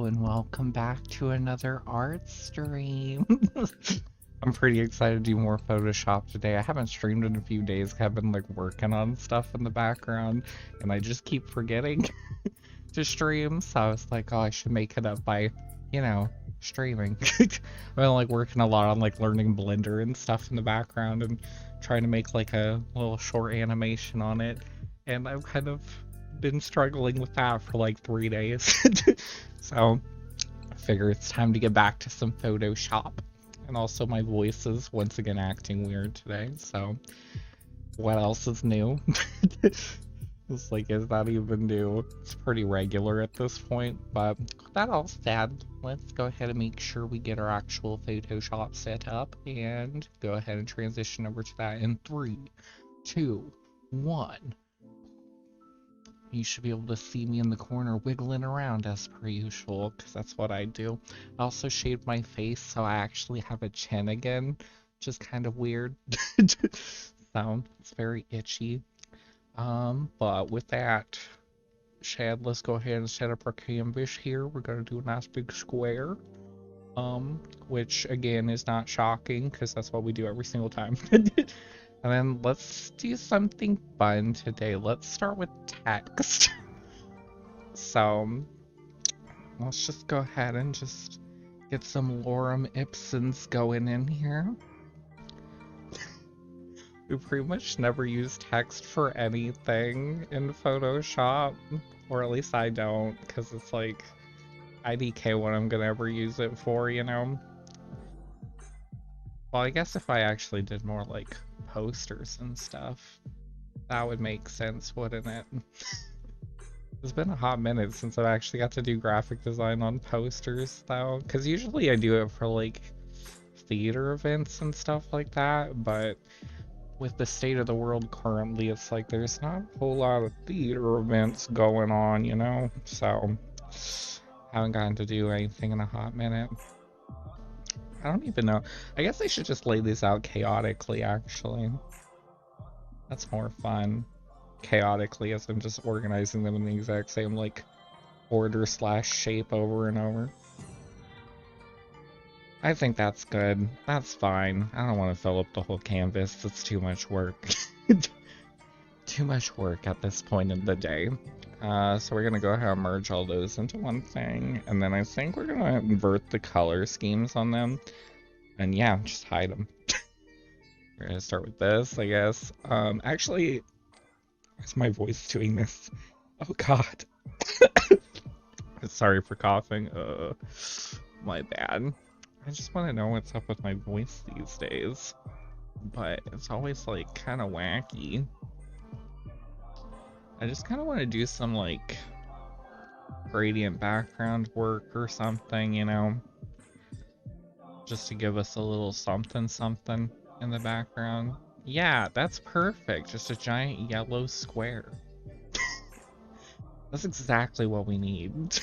and welcome back to another art stream. I'm pretty excited to do more Photoshop today. I haven't streamed in a few days. I've been like working on stuff in the background, and I just keep forgetting to stream. So I was like, oh, I should make it up by, you know, streaming. I've been like working a lot on like learning Blender and stuff in the background and trying to make like a little short animation on it. And I've kind of been struggling with that for like 3 days. So I figure it's time to get back to some Photoshop. And also my voice is once again acting weird today, so what else is new? It's like, is that even new? It's pretty regular at this point, but that all said, let's go ahead and make sure we get our actual Photoshop set up and go ahead and transition over to that in 3, 2, 1. You should be able to see me in the corner wiggling around as per usual, because that's what I do. I also shaved my face, so I actually have a chin again, which is kind of weird. So, it's very itchy. But with that, Shad, let's go ahead and set up our canvas here. We're gonna do a nice big square. Which again is not shocking, because that's what we do every single time. And then let's do something fun today. Let's start with text. So let's just go ahead and just get some lorem ipsums going in here. We pretty much never use text for anything in Photoshop, or at least I don't, because it's like IDK what I'm gonna ever use it for, you know? Well, I guess if I actually did more like posters and stuff, that would make sense, wouldn't it? It's been a hot minute since I've actually got to do graphic design on posters, though, because usually I do it for like theater events and stuff like that, but with the state of the world currently, it's like there's not a whole lot of theater events going on, you know? So, haven't gotten to do anything in a hot minute. I don't even know. I guess I should just lay these out chaotically, actually. That's more fun. Chaotically, as I'm just organizing them in the exact same, like, order slash shape over and over. I think that's good. That's fine. I don't want to fill up the whole canvas. It's too much work. Too much work at this point in the day. So we're gonna go ahead and merge all those into one thing, and then I think we're gonna invert the color schemes on them, and yeah, just hide them. We're gonna start with this, I guess. Actually, is my voice doing this? Oh God. Sorry for coughing. My bad. I just want to know what's up with my voice these days, but it's always like kind of wacky. I just kind of want to do some like gradient background work or something, you know, just to give us a little something something in the background. Yeah, that's perfect. Just a giant yellow square. That's exactly what we need.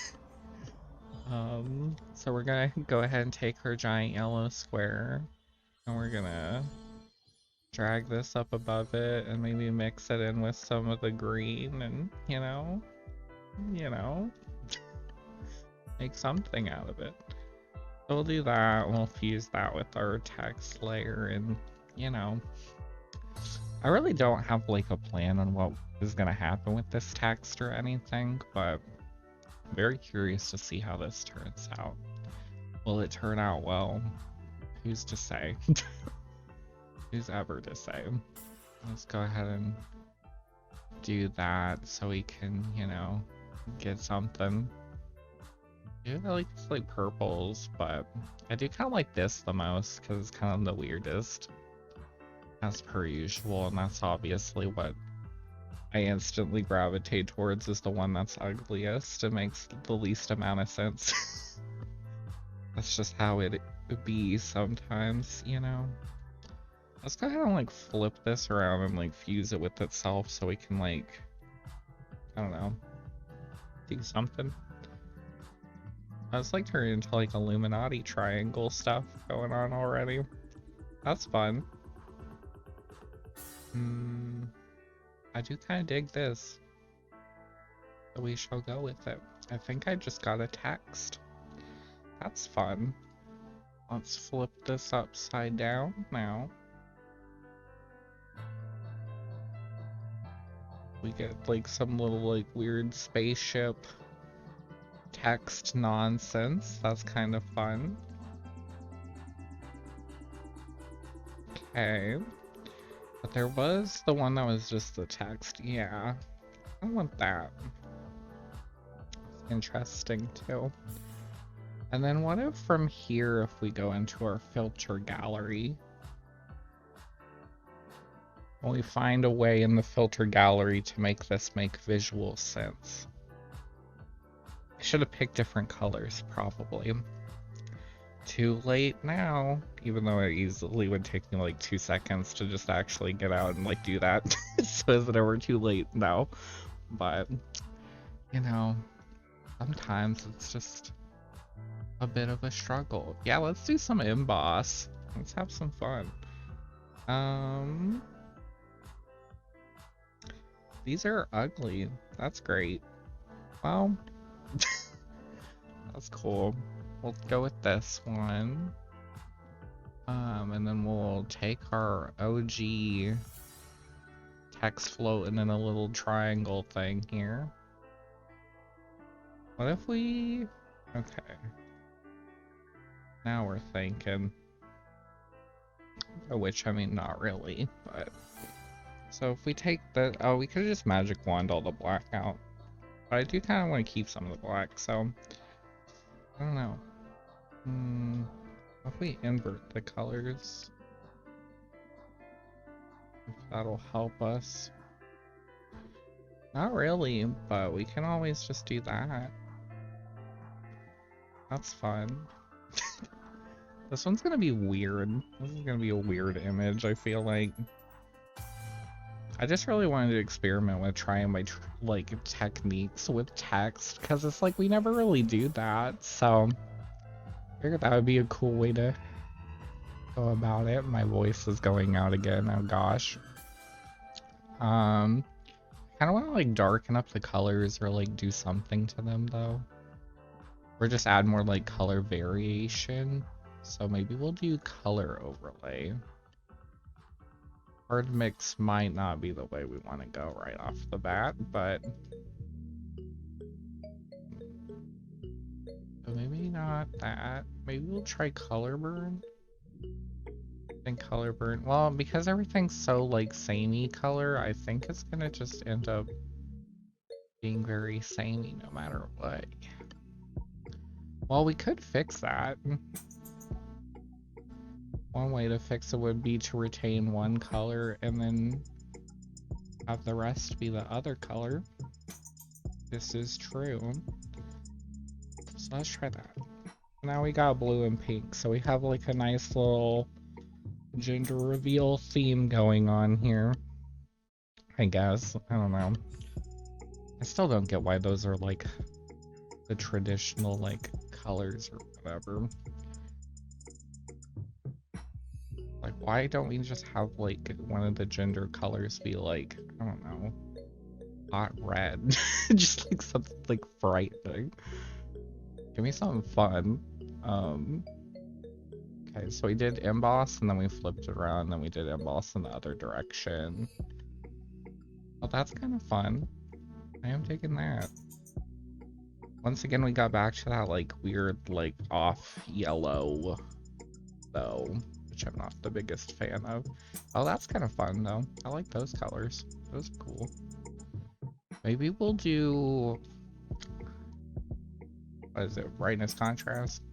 So we're gonna go ahead and take our giant yellow square, and we're gonna drag this up above it and maybe mix it in with some of the green and, you know, make something out of it. So we'll do that, and we'll fuse that with our text layer, and, you know, I really don't have like a plan on what is gonna happen with this text or anything, but I'm very curious to see how this turns out. Will it turn out well? Who's to say? Who's ever to say? Let's go ahead and do that so we can, you know, get something. Yeah, I like purples, but I do kind of like this the most because it's kind of the weirdest, as per usual, and that's obviously what I instantly gravitate towards, is the one that's ugliest. It makes the least amount of sense. That's just how it be sometimes, you know? Let's go ahead and like flip this around and like fuse it with itself so we can like, I don't know, do something. I was like turning into like Illuminati triangle stuff going on already. That's fun. I do kind of dig this. So we shall go with it. I think I just got a text. That's fun. Let's flip this upside down now. We get like some little like weird spaceship text nonsense. That's kind of fun. Okay. But there was the one that was just the text. Yeah. I want that. It's interesting too. And then what if from here, if we go into our filter gallery, we find a way in the filter gallery to make this make visual sense. I should have picked different colors, probably. Too late now, even though it easily would take me like 2 seconds to just actually get out and like do that. So is it ever too late? No. But, you know, sometimes it's just a bit of a struggle. Yeah, let's do some emboss. Let's have some fun. These are ugly. That's great. Well, that's cool. We'll go with this one. And then we'll take our OG text floating in a little triangle thing here. What if we... Okay. Now we're thinking. Which, I mean, not really, but... So if we take the... Oh, we could just magic wand all the black out. But I do kind of want to keep some of the black, so... I don't know. If we invert the colors... If that'll help us. Not really, but we can always just do that. That's fun. This one's gonna be weird. This is gonna be a weird image, I feel like. I just really wanted to experiment with trying my like techniques with text, because it's like we never really do that, so I figured that would be a cool way to go about it. My voice is going out again, oh gosh. Kind of want to like darken up the colors or like do something to them though. Or just add more like color variation. So maybe we'll do color overlay. Hard mix might not be the way we want to go right off the bat, but so maybe not that. Maybe we'll try color burn. I think color burn. Well, because everything's so like samey color, I think it's gonna just end up being very samey no matter what. Well, we could fix that. One way to fix it would be to retain one color and then have the rest be the other color. This is true. So let's try that. Now we got blue and pink, so we have like a nice little gender reveal theme going on here. I guess. I don't know. I still don't get why those are like the traditional like colors or whatever. Like, why don't we just have like one of the gender colors be like, I don't know, hot red? Just like something like frightening. Give me something fun. Okay, so we did emboss and then we flipped it around, and then we did emboss in the other direction. Well, that's kind of fun. I am taking that. Once again, we got back to that like weird like off yellow though, which I'm not the biggest fan of. Oh, that's kind of fun though. I like those colors. Those are cool. Maybe we'll do, what is it, brightness contrast?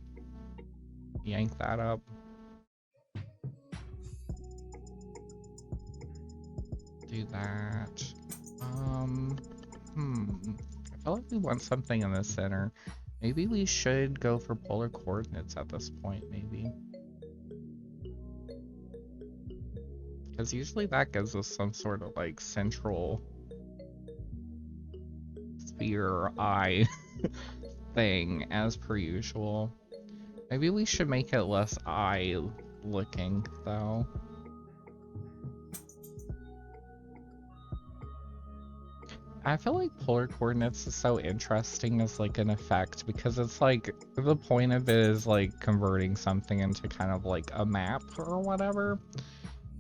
Yank that up. Do that. I feel like we want something in the center. Maybe we should go for polar coordinates at this point, maybe. Because usually that gives us some sort of like central sphere eye thing as per usual. Maybe we should make it less eye looking though. I feel like polar coordinates is so interesting as like an effect because it's like the point of it is like converting something into kind of like a map or whatever.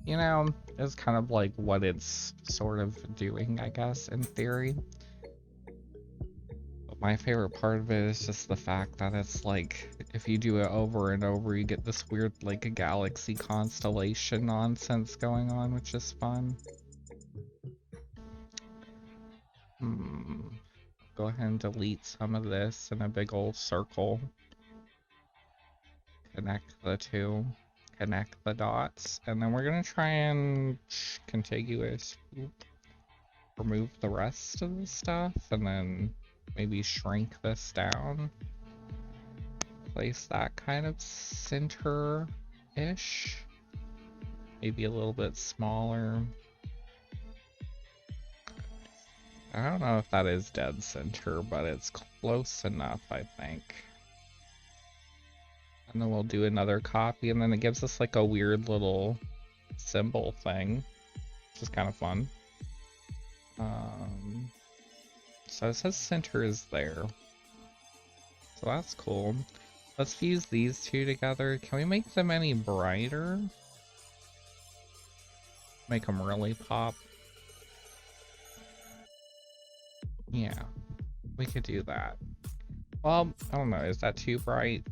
You know, is kind of like what it's sort of doing, I guess, in theory. But my favorite part of it is just the fact that it's like if you do it over and over, you get this weird like a galaxy constellation nonsense going on, which is fun. Hmm. Go ahead and delete some of this in a big old circle. Connect the two. Connect the dots. And then we're gonna try and contiguous remove the rest of the stuff and then maybe shrink this down. Place that kind of center-ish. Maybe a little bit smaller. I don't know if that is dead center, but it's close enough, I think. And then we'll do another copy, and then it gives us like a weird little symbol thing, which is kind of fun. So it says center is there. So that's cool. Let's fuse these two together. Can we make them any brighter? Make them really pop. Yeah, we could do that. Well, I don't know. Is that too bright?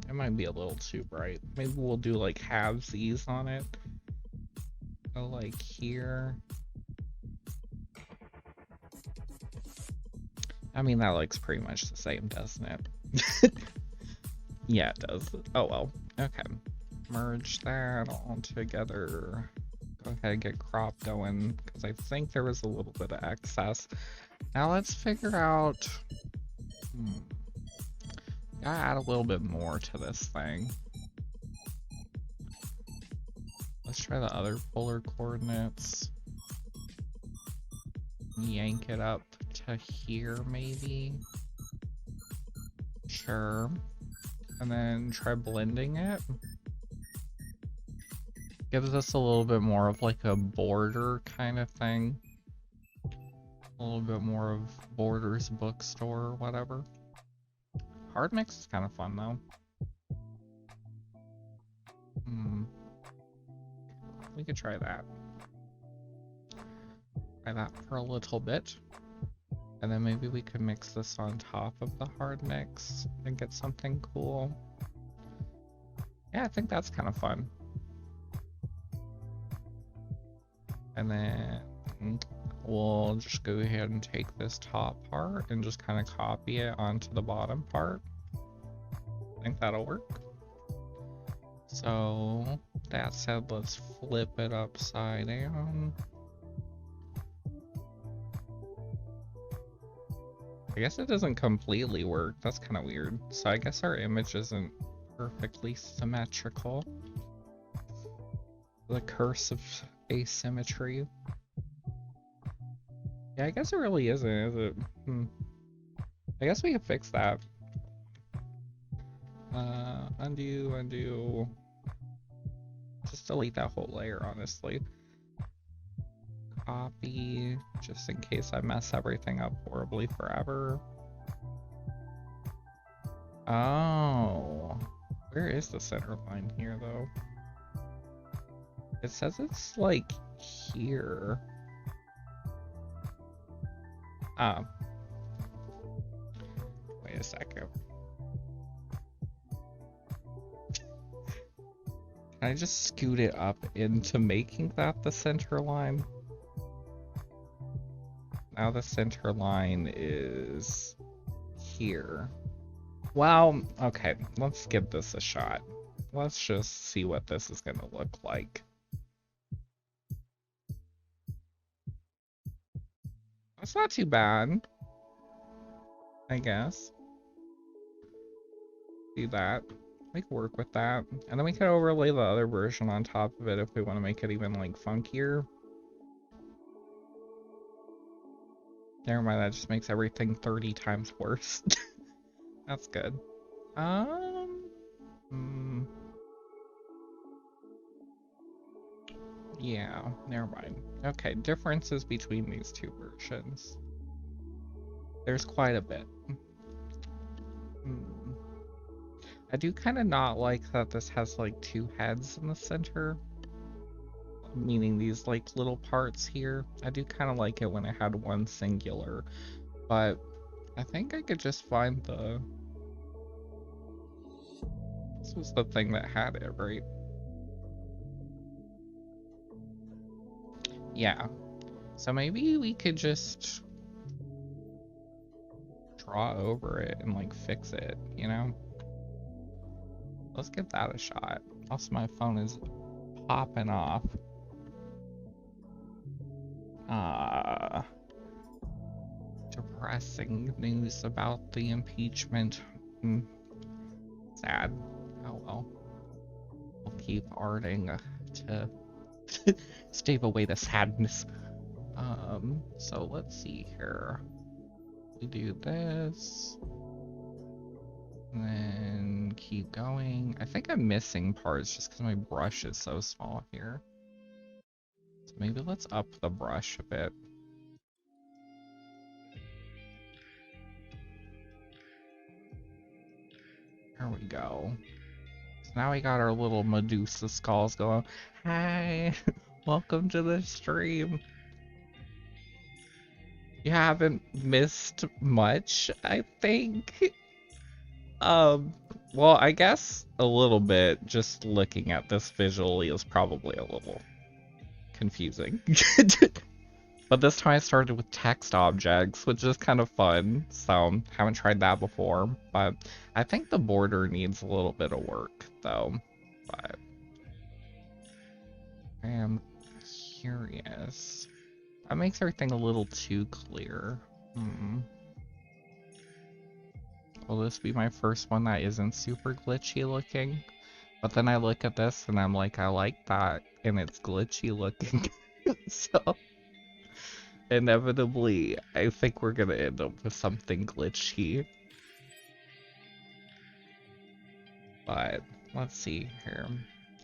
It might be a little too bright. Maybe we'll do like halvesies on it. So like here. I mean, that looks pretty much the same, doesn't it? Yeah, it does. Oh well. Okay. Merge that all together. Go ahead and get crop going, because I think there was a little bit of excess. Now let's figure out... Gotta add a little bit more to this thing. Let's try the other polar coordinates. Yank it up to here, maybe? Sure. And then try blending it. Gives us a little bit more of like a border kind of thing. A little bit more of Borders bookstore or whatever. Hard mix is kind of fun though. We could try that. Try that for a little bit. And then maybe we could mix this on top of the hard mix and get something cool. Yeah, I think that's kind of fun. And then we'll just go ahead and take this top part and just kind of copy it onto the bottom part. I think that'll work. So that said, let's flip it upside down. I guess it doesn't completely work. That's kind of weird. So I guess our image isn't perfectly symmetrical. The curse of asymmetry. Yeah, I guess it really isn't, is it? I guess we can fix that. Undo, undo. Just delete that whole layer, honestly. Copy, just in case I mess everything up horribly forever. Oh, where is the center line here, though? It says it's like here. Wait a second. Can I just scoot it up into making that the center line? Now the center line is here. Well, okay, let's give this a shot. Let's just see what this is gonna look like. That's not too bad, I guess. Do that. We can work with that. And then we can overlay the other version on top of it if we want to make it even like funkier. Never mind, that just makes everything 30 times worse. That's good. Yeah, never mind. Okay, differences between these two versions. There's quite a bit. Hmm. I do kind of not like that this has like two heads in the center, meaning these like little parts here. I do kind of like it when it had one singular, but I think I could just find the... This was the thing that had it, right? Yeah. So maybe we could just draw over it and like fix it, you know? Let's give that a shot. Also, my phone is popping off. Ah, depressing news about the impeachment. Sad. Oh well. We'll keep arting to stave away the sadness. So let's see here. We do this. And then keep going. I think I'm missing parts just because my brush is so small here. So maybe let's up the brush a bit. There we go. So now we got our little Medusa skulls going. Hi, welcome to the stream. You haven't missed much, I think. Well, I guess a little bit. Just looking at this visually is probably a little confusing. But this time I started with text objects, which is kind of fun. So, haven't tried that before. But I think the border needs a little bit of work, though. But I am curious. That makes everything a little too clear. Will this be my first one that isn't super glitchy looking? But then I look at this and I'm like, I like that, and it's glitchy looking. So, inevitably, I think we're gonna end up with something glitchy. But, let's see here.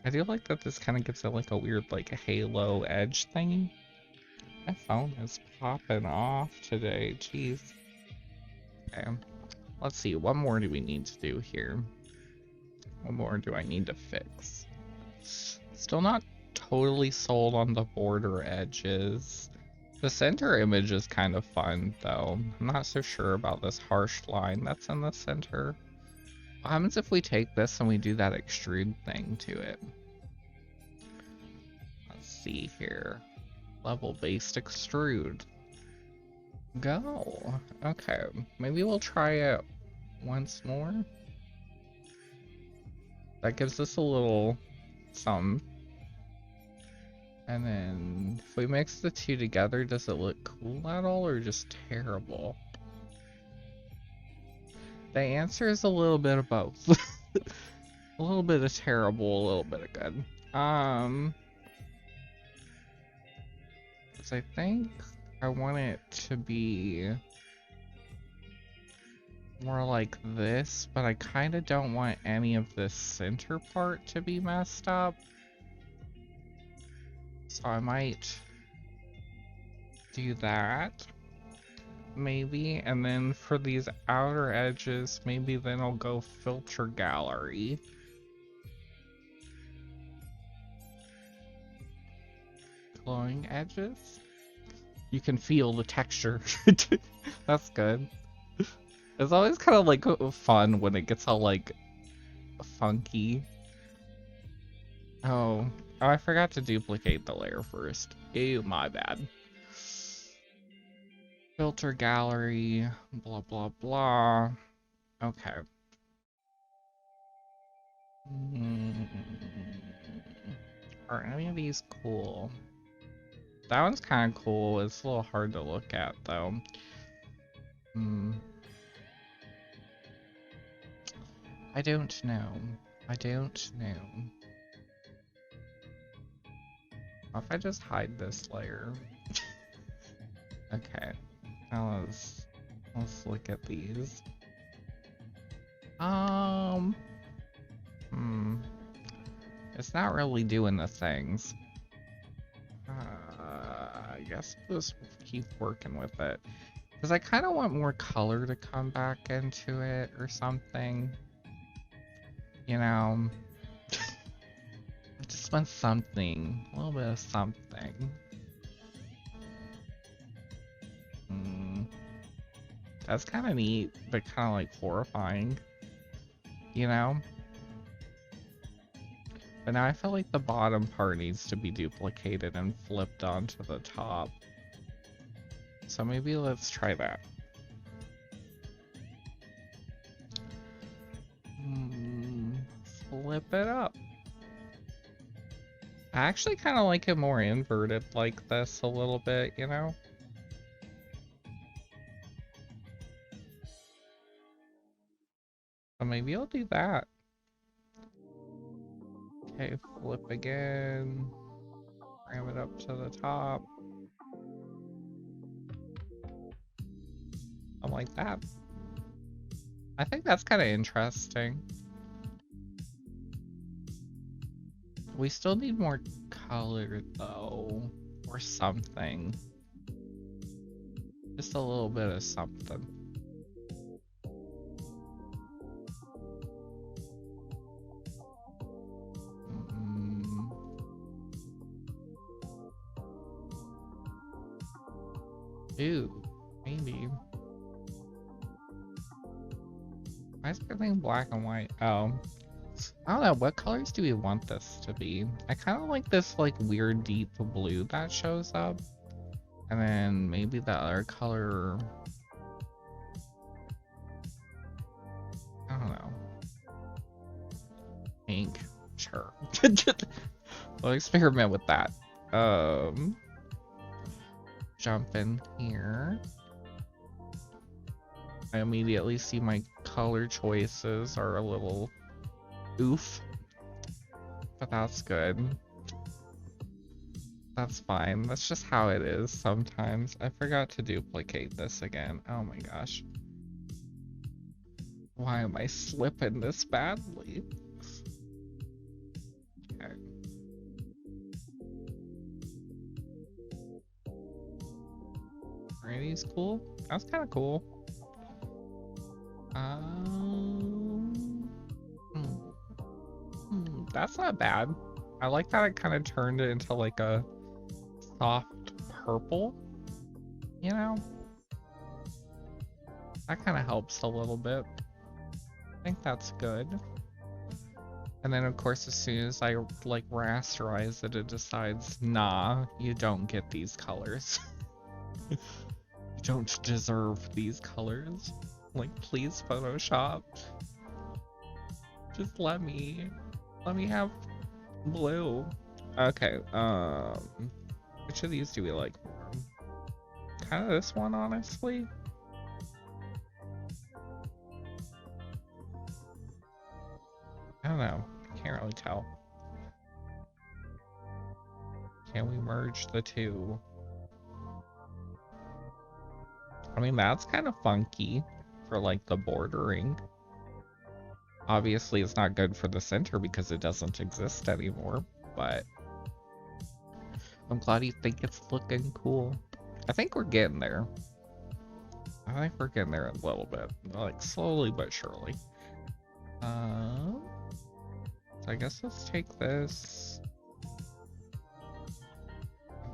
I do like that this kind of gives it like a weird like halo edge thing. My phone is popping off today, jeez. Okay, let's see, what more do we need to do here? What more do I need to fix? Still not totally sold on the border edges. The center image is kind of fun, though. I'm not so sure about this harsh line that's in the center. What happens if we take this and we do that extrude thing to it? Let's see here. Level-based extrude. Go. Okay, maybe we'll try it once more. That gives us a little something. And then, if we mix the two together, does it look cool at all, or just terrible? The answer is a little bit of both. A little bit of terrible, a little bit of good. Because I think I want it to be more like this, but I kind of don't want any of this center part to be messed up. So I might do that, maybe, and then for these outer edges, maybe then I'll go filter gallery. Glowing edges? You can feel the texture. That's good. It's always kind of like fun when it gets all like funky. Oh, I forgot to duplicate the layer first. Ew, my bad. Filter gallery, blah blah blah. Okay. Are any of these cool? That one's kind of cool. It's a little hard to look at though. I don't know. I don't know. What if I just hide this layer? Okay. Now let's look at these. It's not really doing the things. I guess we'll just keep working with it. Because I kind of want more color to come back into it or something. You know, I just want something, a little bit of something. That's kind of neat, but kind of like horrifying, you know? But now I feel like the bottom part needs to be duplicated and flipped onto the top. So maybe let's try that. Flip it up. I actually kind of like it more inverted like this a little bit, you know? So maybe I'll do that. Okay, flip again. Ram it up to the top. Something like that. I think that's kind of interesting. We still need more color though, or something. Just a little bit of something. Ooh, maybe. Why is everything black and white? Oh. I don't know, what colors do we want this to be? I kind of like this like weird deep blue that shows up. And then maybe the other color... I don't know. Pink? Sure. We'll experiment with that. Jump in here. I immediately see my color choices are a little oof. But that's good. That's fine. That's just how it is sometimes. I forgot to duplicate this again. Oh my gosh. Why am I slipping this badly? Okay. Are these cool? That's kind of cool. That's not bad. I like that it kind of turned it into like a soft purple, you know? That kind of helps a little bit. I think that's good. And then of course as soon as I like rasterize it, it decides, nah, you don't get these colors. You don't deserve these colors. Like, please Photoshop. Just let me have blue. Okay, which of these do we like more? Kind of this one, honestly. I don't know. Can't really tell. Can we merge the two? I mean, that's kind of funky for like the bordering. Obviously, it's not good for the center because it doesn't exist anymore, but I'm glad you think it's looking cool. I think we're getting there. I think we're getting there a little bit, like slowly but surely. So I guess let's take this,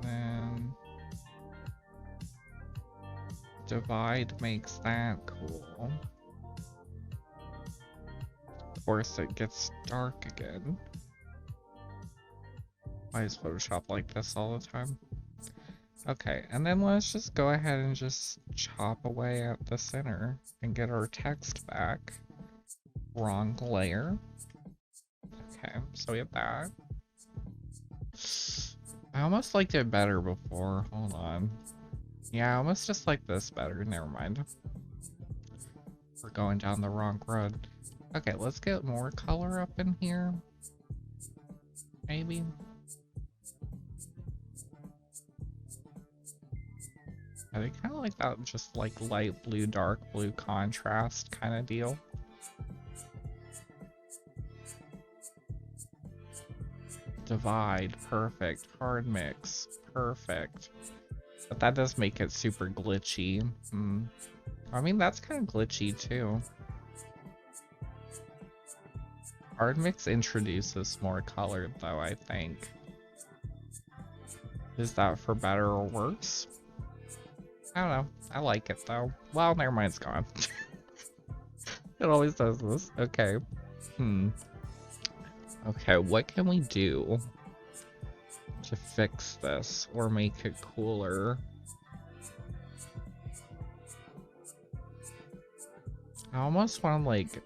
and then divide makes that cool. Of course, it gets dark again. Why is Photoshop like this all the time? Okay, and then let's just go ahead and just chop away at the center and get our text back. Wrong layer. Okay, so we have that. I almost liked it better before. Hold on. Yeah, I almost just like this better. Never mind. We're going down the wrong road. Okay, let's get more color up in here. Maybe. I think kind of like that, just like light blue, dark blue contrast kind of deal. Divide, perfect. Hard mix, perfect. But that does make it super glitchy. I mean, that's kind of glitchy too. Hard mix introduces more color though, I think. Is that for better or worse? I don't know. I like it though. Well, never mind, it's gone. It always does this. Okay. Okay, what can we do to fix this or make it cooler? I almost want to like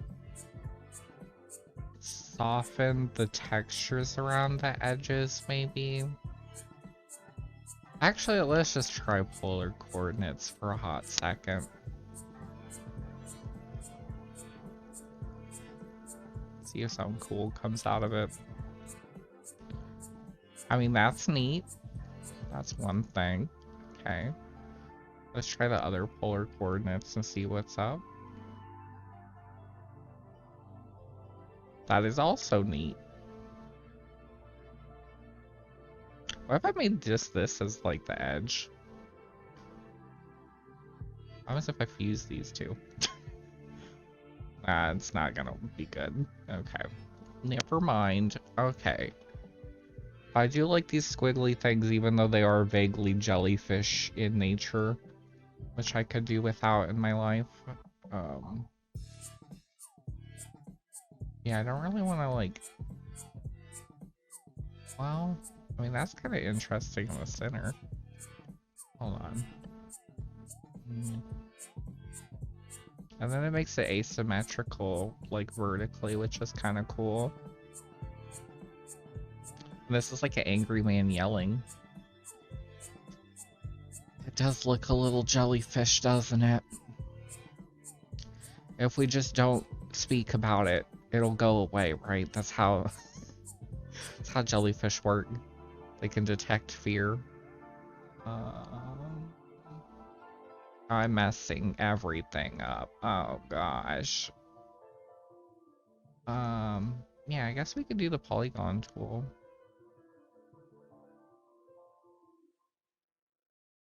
soften the textures around the edges, maybe. Actually, let's just try polar coordinates for a hot second. See if something cool comes out of it. I mean, that's neat. That's one thing. Okay. Let's try the other polar coordinates and see what's up. That is also neat. What if I made just this as like the edge? How if I fuse these two? It's not gonna be good. Okay. Never mind. Okay. I do like these squiggly things even though they are vaguely jellyfish in nature, which I could do without in my life. Yeah, I don't really want to like... Well, I mean, that's kind of interesting in the center. Hold on. And then it makes it asymmetrical, like vertically, which is kind of cool. And this is like an angry man yelling. It does look a little jellyfish, doesn't it? If we just don't speak about it, it'll go away, right? That's how jellyfish work. They can detect fear. I'm messing everything up. Oh gosh. Yeah, I guess we could do the polygon tool.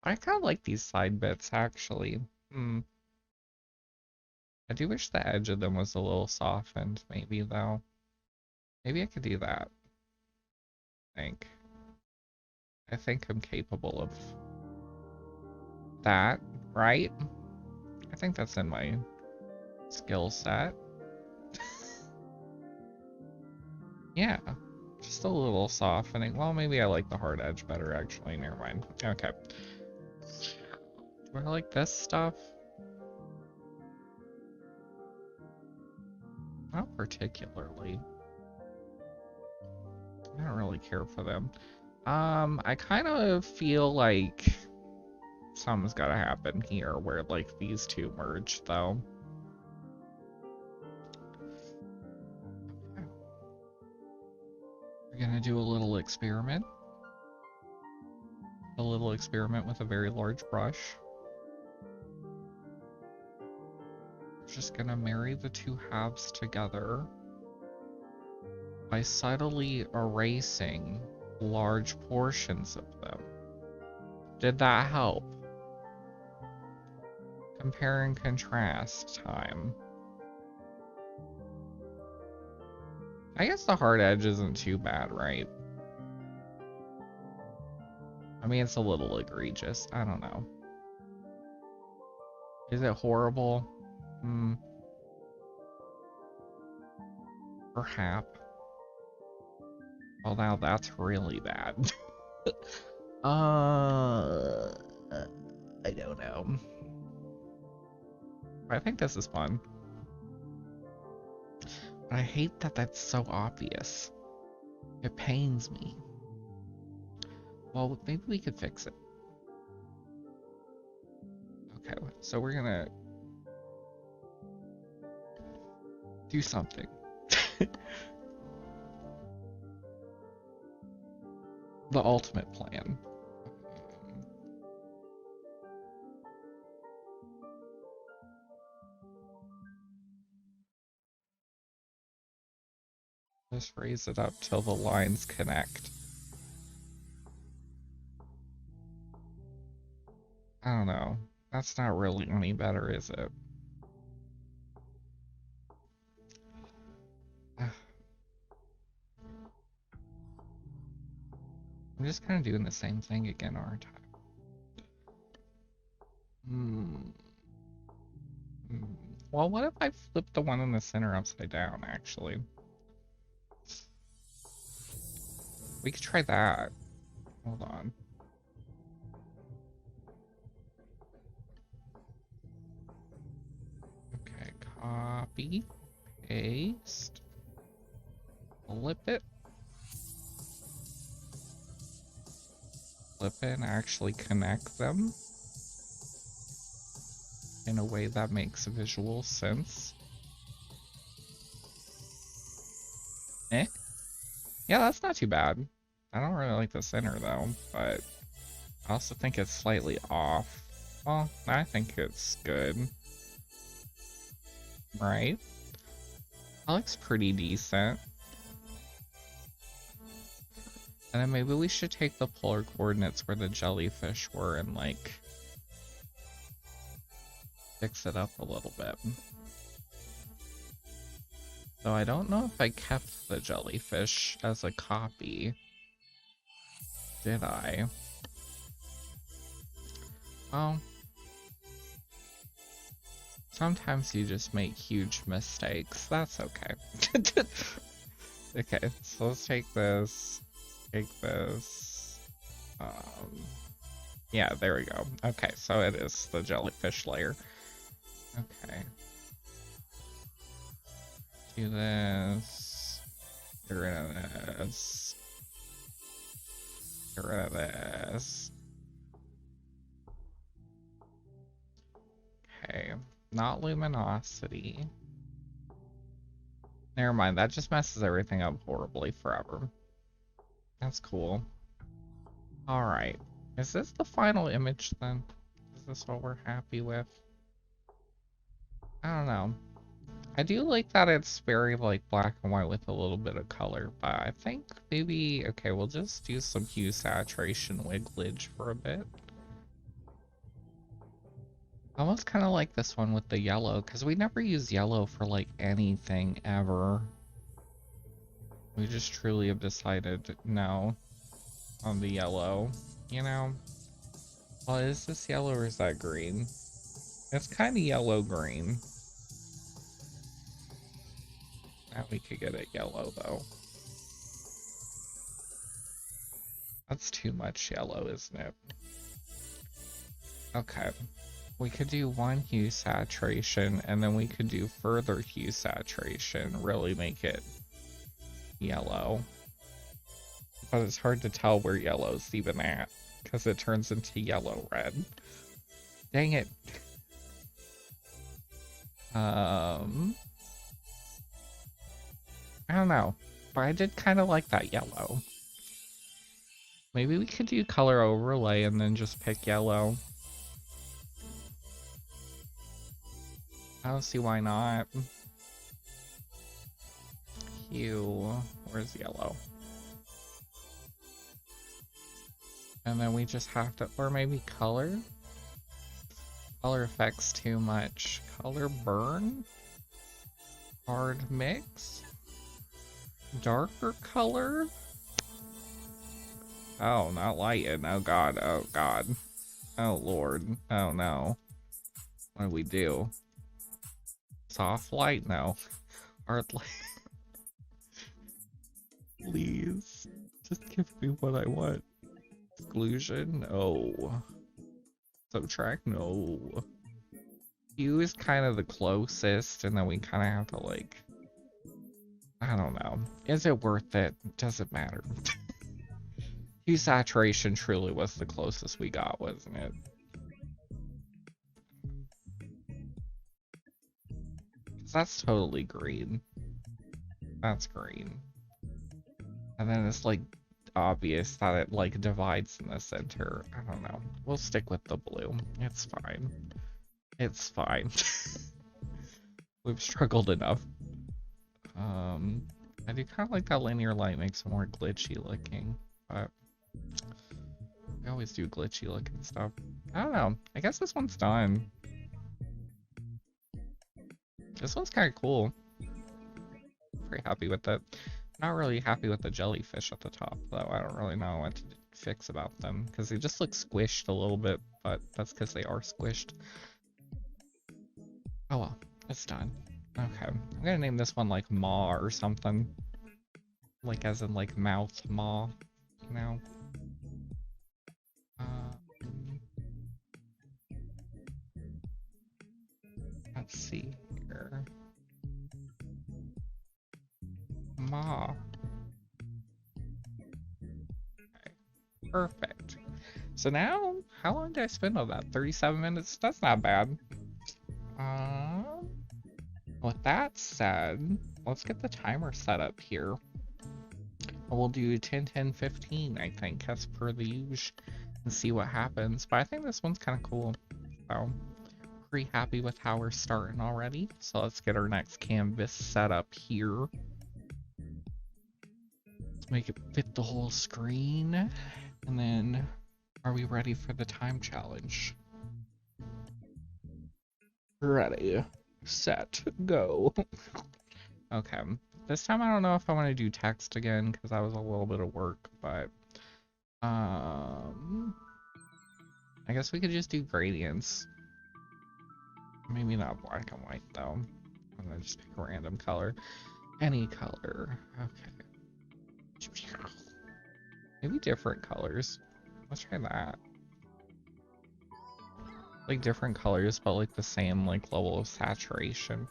I kind of like these side bits actually. I do wish the edge of them was a little softened, maybe though. Maybe I could do that. I think I'm capable of that, right? I think that's in my skill set. Yeah, just a little softening. Well, maybe I like the hard edge better, actually. Never mind. Okay. Do I like this stuff? Not particularly. I don't really care for them. I kind of feel like something's gotta happen here where, like, these two merge, though. Okay. We're gonna do a little experiment. A little experiment with a very large brush. Just gonna marry the two halves together by subtly erasing large portions of them. Did that help? Compare and contrast time. I guess the hard edge isn't too bad, right? I mean, it's a little egregious. I don't know. Is it horrible? Perhaps. Well, now that's really bad. I don't know. I think this is fun. But I hate that that's so obvious. It pains me. Well, maybe we could fix it. Okay, so we're gonna do something. The ultimate plan. Just raise it up till the lines connect. I don't know. That's not really any better, is it? I'm just kind of doing the same thing again, aren't I? Hmm. Well, what if I flip the one in the center upside down, actually? We could try that. Hold on. Okay, copy, paste, flip it, and actually connect them in a way that makes visual sense. Eh? Yeah, that's not too bad. I don't really like the center though, but I also think it's slightly off. Well, I think it's good. Right? That looks pretty decent. And then maybe we should take the polar coordinates where the jellyfish were and like fix it up a little bit. Though I don't know if I kept the jellyfish as a copy. Did I? Oh. Sometimes you just make huge mistakes. That's okay. Okay, so let's take this. Take this. Yeah, there we go. Okay, so it is the jellyfish layer. Okay. Do this. Get rid of this. Get rid of this. Okay. Not luminosity. Never mind, that just messes everything up horribly forever. That's cool. Alright. Is this the final image then? Is this what we're happy with? I don't know. I do like that it's very like black and white with a little bit of color, but I think maybe, okay, we'll just do some hue saturation wigglage for a bit. I almost kind of like this one with the yellow, because we never use yellow for like anything ever. We just truly have decided no on the yellow, you know? Well, is this yellow or is that green? It's kind of yellow-green. Now we could get it yellow, though. That's too much yellow, isn't it? Okay. We could do one hue saturation, and then we could do further hue saturation, really make it yellow. But it's hard to tell where yellow's even at, because it turns into yellow-red. Dang it. I don't know, but I did kind of like that yellow. Maybe we could do color overlay and then just pick yellow. I don't see why not. Hue, where's yellow? And then we just have to, or maybe color? Color effects too much. Color burn? Hard mix? Darker color? Oh, not lighten. Oh god, oh god. Oh lord. Oh no. What do we do? Soft light? No. Hard light. Please. Just give me what I want. Exclusion? No. Subtract? No. Hue is kind of the closest, and then we kind of have to like... I don't know. Is it worth it? Does it matter? Hue saturation truly was the closest we got, wasn't it? That's totally green. That's green. And then it's like obvious that it like divides in the center. I don't know. We'll stick with the blue. It's fine. It's fine. We've struggled enough. I do kind of like that linear light makes it more glitchy looking, but we always do glitchy looking stuff. I don't know. I guess this one's done. This one's kind of cool. Pretty happy with it. Not really happy with the jellyfish at the top, though. I don't really know what to fix about them because they just look squished a little bit, but that's because they are squished. Oh well, it's done. Okay, I'm gonna name this one like Maw or something. Like as in like mouth maw, you know? Um, let's see here. Maw. Okay, perfect. So now, how long did I spend on that? 37 minutes? That's not bad. Um, with that said, let's get the timer set up here. We'll do 10, 10, 15, I think, as per the usual, and see what happens. But I think this one's kind of cool. So, pretty happy with how we're starting already. So let's get our next canvas set up here. Let's make it fit the whole screen. And then, are we ready for the time challenge? Ready, set, go. Okay, this time I don't know if I want to do text again because that was a little bit of work, but I guess we could just do gradients. Maybe not black and white though. I'm gonna just pick a random color. Any color. Okay. Maybe different colors. Let's try that. Like different colors, but like the same like level of saturation.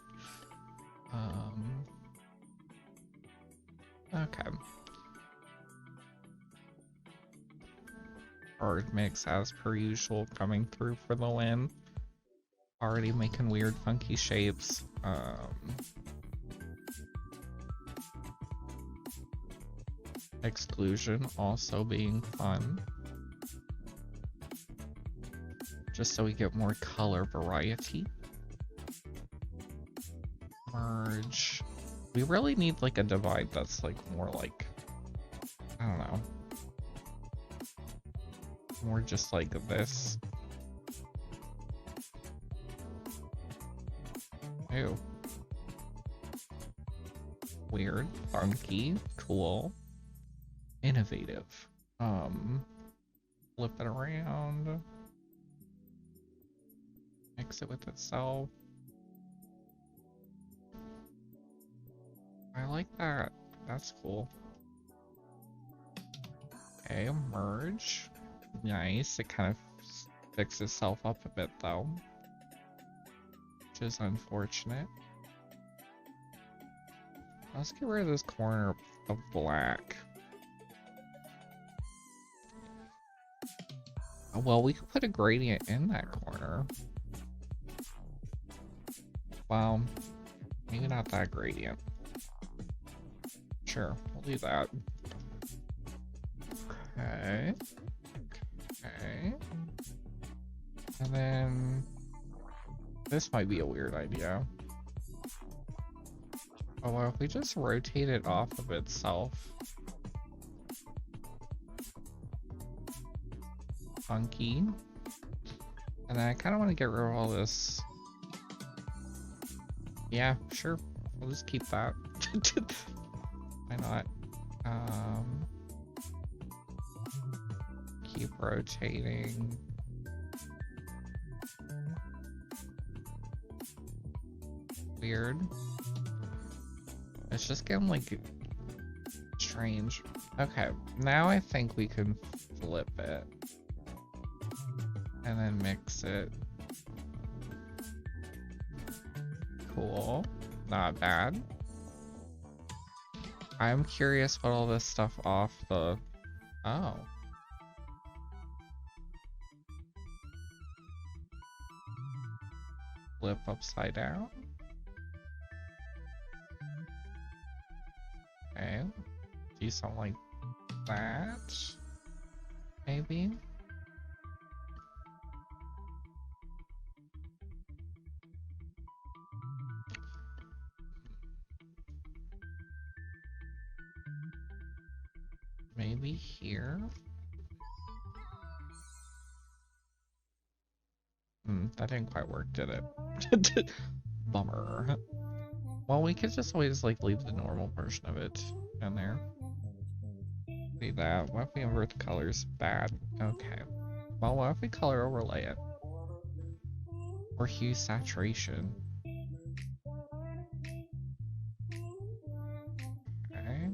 Okay. Hard mix as per usual coming through for the win. Already making weird funky shapes. Exclusion also being fun. Just so we get more color variety. Merge. We really need like a divide that's like more like, I don't know. More just like this. Ew. Weird, funky, cool, innovative. Flip it around. Mix it with itself. I like that. That's cool. Okay, merge. Nice. It kind of fixes itself up a bit though, which is unfortunate. Let's get rid of this corner of black. Well, we could put a gradient in that corner. Well, maybe not that gradient. Sure, we'll do that. Okay. Okay. And then this might be a weird idea. Oh, well, if we just rotate it off of itself. Funky. And then I kind of want to get rid of all this. Yeah, sure. We'll just keep that. Why not? Keep rotating. Weird. It's just getting like strange. Okay, now I think we can flip it and then mix it. Cool. Not bad. I'm curious what all this stuff off the... Oh. Flip upside down. Okay. Do something like that. Maybe. Maybe here. that didn't quite work, did it? Bummer. Well, we could just always like leave the normal version of it in there. See that? What if we invert the colors? Bad. Okay. Well, what if we color overlay it? Or hue saturation? Okay.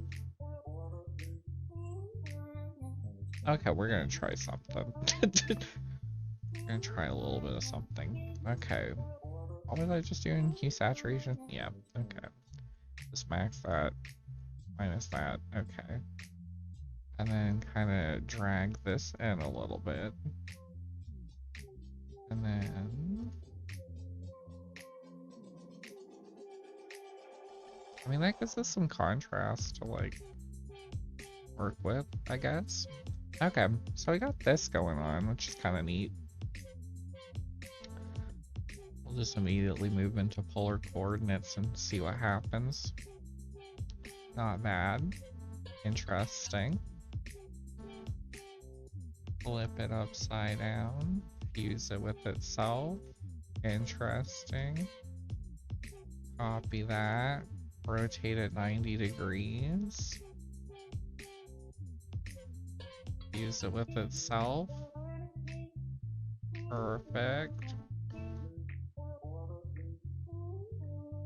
Okay, we're gonna try something. We're gonna try a little bit of something. Okay. What was I just doing? Hue saturation? Yeah, okay. Just max that, minus that, okay. And then kind of drag this in a little bit. And then... I mean, that gives us some contrast to, like, work with, I guess. Okay, so we got this going on, which is kind of neat. We'll just immediately move into polar coordinates and see what happens. Not bad. Interesting. Flip it upside down. Fuse it with itself. Interesting. Copy that. Rotate it 90 degrees. Fuse it with itself. Perfect.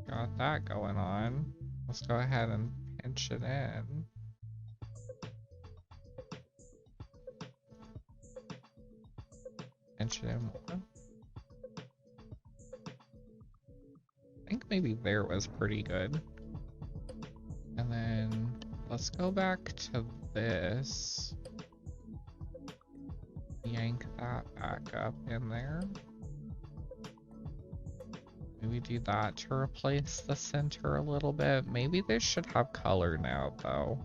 Got that going on. Let's go ahead and pinch it in. Pinch it in more. I think maybe there was pretty good. And then let's go back to this. Yank that back up in there. Maybe do that to replace the center a little bit. Maybe this should have color now, though.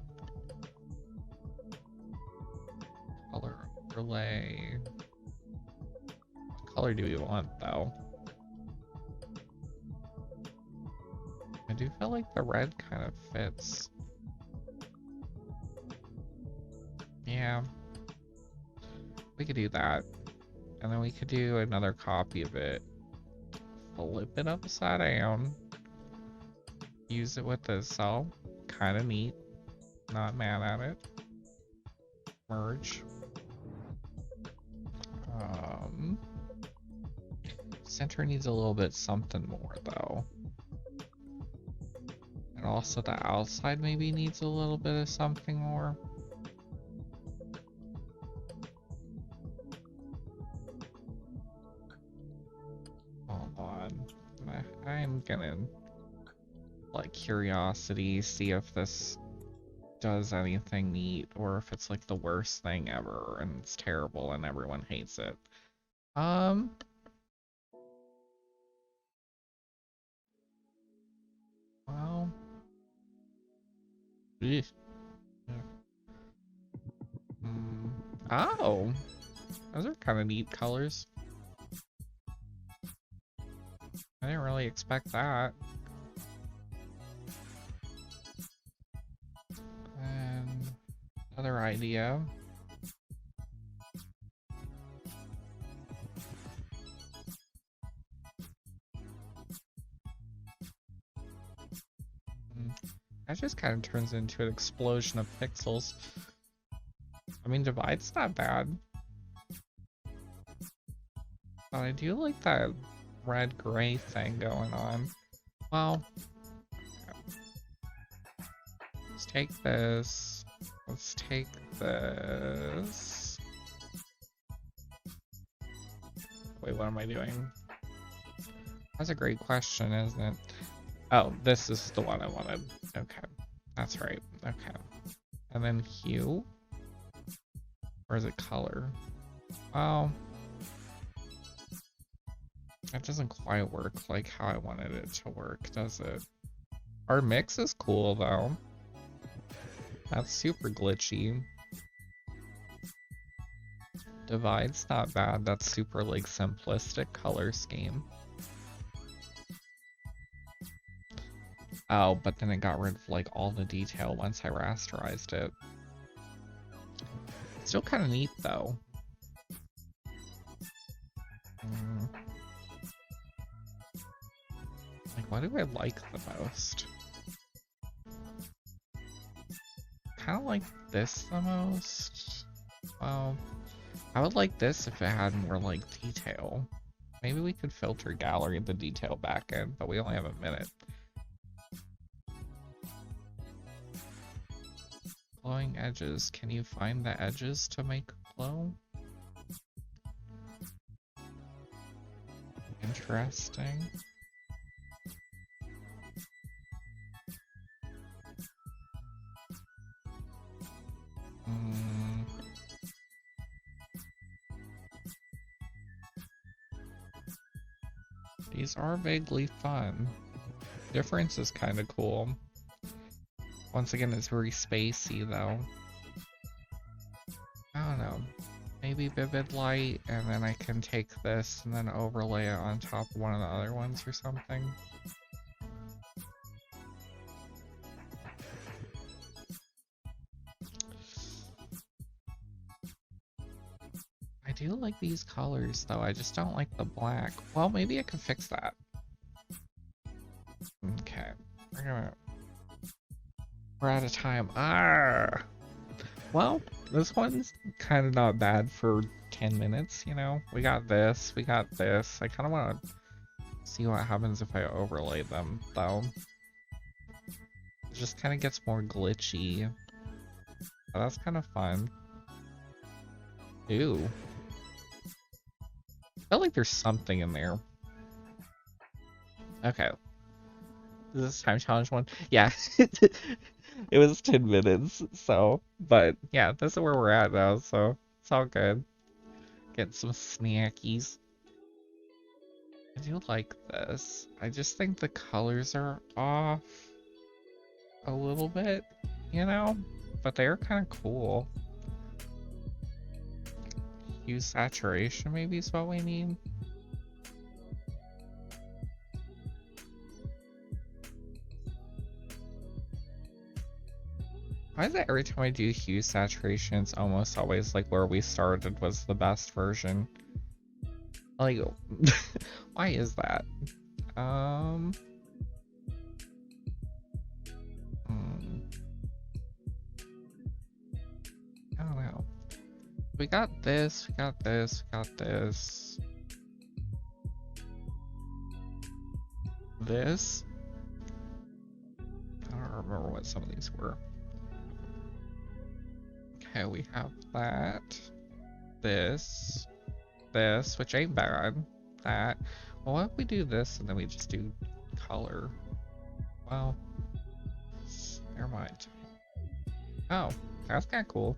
Color overlay. What color do we want, though? I do feel like the red kind of fits. Yeah. We could do that. And then we could do another copy of it. Flip it upside down. Use it with the cell. Kind of neat. Not mad at it. Merge. Center needs a little bit something more though. And also the outside maybe needs a little bit of something more. Hold on. I'm gonna like curiosity, see if this does anything neat or if it's like the worst thing ever and it's terrible and everyone hates it. Well, oh, those are kind of neat colors. I didn't really expect that. And another idea. That just kind of turns into an explosion of pixels. I mean, Divide's not bad. But I do like that red-gray thing going on. Well, let's take this. Let's take this. Wait, what am I doing? That's a great question, isn't it? Oh, this is the one I wanted. Okay, that's right. Okay. And then hue? Or is it color? Well, that doesn't quite work like how I wanted it to work, does it? Our mix is cool, though. That's super glitchy. Divide's not bad. That's super, like, simplistic color scheme. Oh, but then it got rid of, like, all the detail once I rasterized it. Still kind of neat, though. What do I like the most? Kind of like this the most. Well, I would like this if it had more like detail. Maybe we could filter gallery the detail back in, but we only have a minute. Glowing edges. Can you find the edges to make glow? Interesting. These are vaguely fun. Difference is kind of cool. Once again, it's very spacey though. I don't know. Maybe vivid light, and then I can take this and then overlay it on top of one of the other ones or something. I do like these colors though, I just don't like the black. Well, maybe I can fix that. Okay, we're out of time. Ah! Well, this one's kind of not bad for 10 minutes, you know? We got this, we got this. I kind of want to see what happens if I overlay them, though. It just kind of gets more glitchy. But that's kind of fun. Ew. I feel like there's something in there. Okay. Is this time challenge one? Yeah. It was 10 minutes, so. But yeah, this is where we're at now, so it's all good. Get some snackies. I do like this. I just think the colors are off a little bit, you know? But they're kind of cool. Hue saturation maybe is what we need. Why is it every time I do hue saturation, it's almost always like where we started was the best version? Like, why is that? I don't know. We got this, we got this, we got this. This? I don't remember what some of these were. Okay, we have that. This. This, which ain't bad. That. Well, what if we do this and then we just do color? Well, never mind. Oh, that's kind of cool.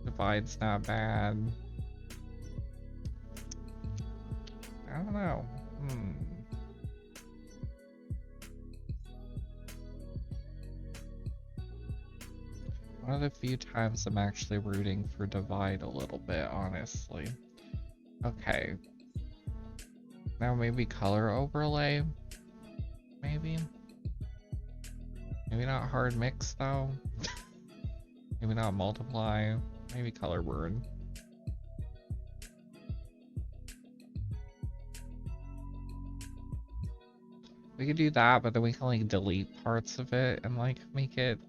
Divide's not bad. I don't know. One of the few times I'm actually rooting for divide a little bit, honestly. Okay. Now maybe color overlay? Maybe? Maybe not hard mix though? Maybe not multiply? Maybe color burn. We could do that, but then we can like delete parts of it and like make it,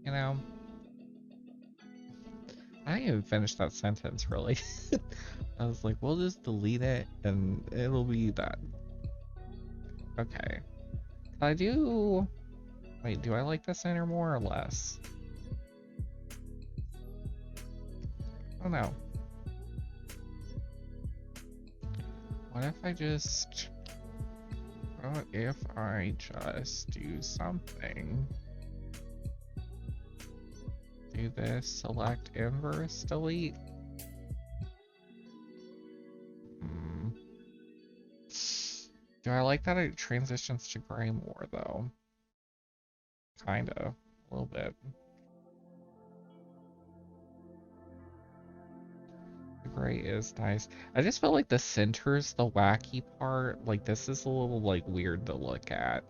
you know. I didn't even finish that sentence really. I was like, we'll just delete it and it'll be done. Okay. I do. Wait, do I like the center more or less? I don't know. What if I just. What if I just do something? Do this, select inverse, delete. Do I like that it transitions to gray more though? Kinda, a little bit. The gray is nice. I just feel like the center's the wacky part. Like this is a little like weird to look at.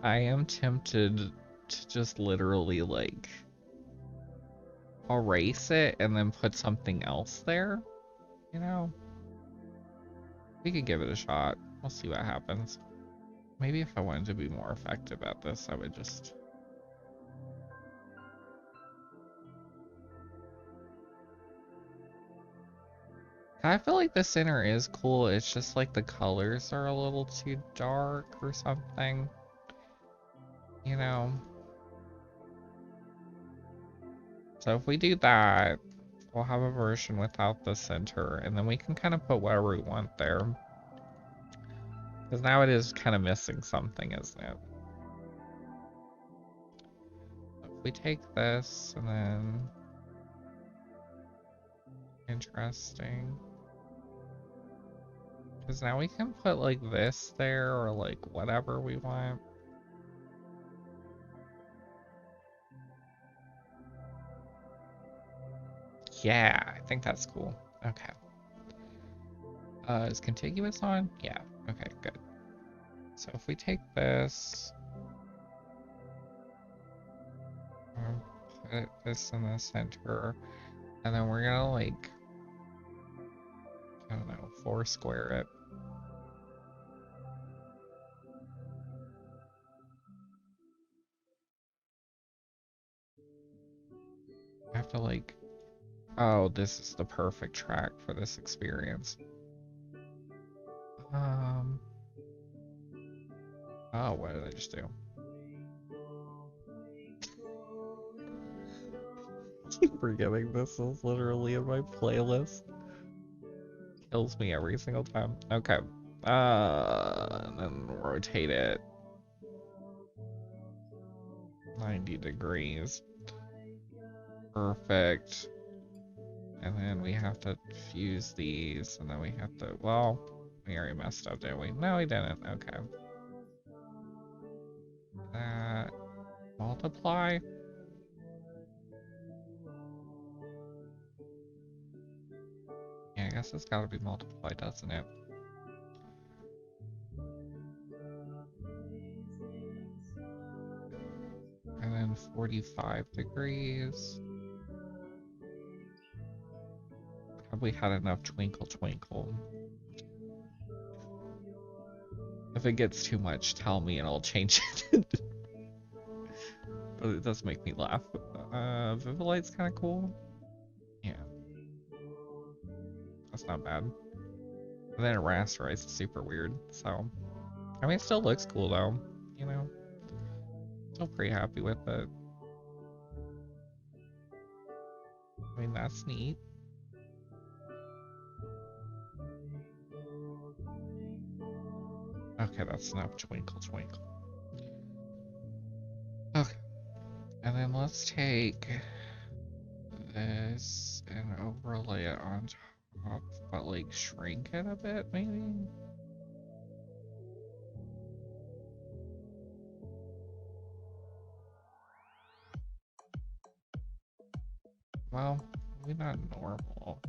I am tempted to just literally like erase it and then put something else there, you know? We could give it a shot. We'll see what happens. Maybe if I wanted to be more effective at this, I would just... I feel like the center is cool. It's just like the colors are a little too dark or something. You know? So if we do that, we'll have a version without the center, and then we can kind of put whatever we want there. Because now it is kind of missing something, isn't it? If we take this, and then... Interesting. Because now we can put like this there, or like whatever we want. Yeah, I think that's cool. Okay. Is contiguous on? Yeah. Okay, good. So if we take this, put this in the center, and then we're gonna like, I don't know, 4-square it. I have to like, oh, this is the perfect track for this experience. Oh, what did I just do? Keep forgetting this is literally in my playlist. Kills me every single time. Okay. And then rotate it 90 degrees. Perfect. And then we have to fuse these, and then we have to, well, we already messed up, didn't we? No, we didn't. Okay. That, multiply. Yeah, I guess it's gotta be multiplied, doesn't it? And then 45 degrees. Probably had enough twinkle twinkle. If it gets too much, tell me and I'll change it. But it does make me laugh. Vivilight's kind of cool. Yeah. That's not bad. And then Rasterize is super weird, so... I mean, it still looks cool though, you know? Still pretty happy with it. I mean, that's neat. Okay, that's enough twinkle twinkle. Okay. And then let's take this and overlay it on top, but like shrink it a bit, maybe? Well, maybe not normal.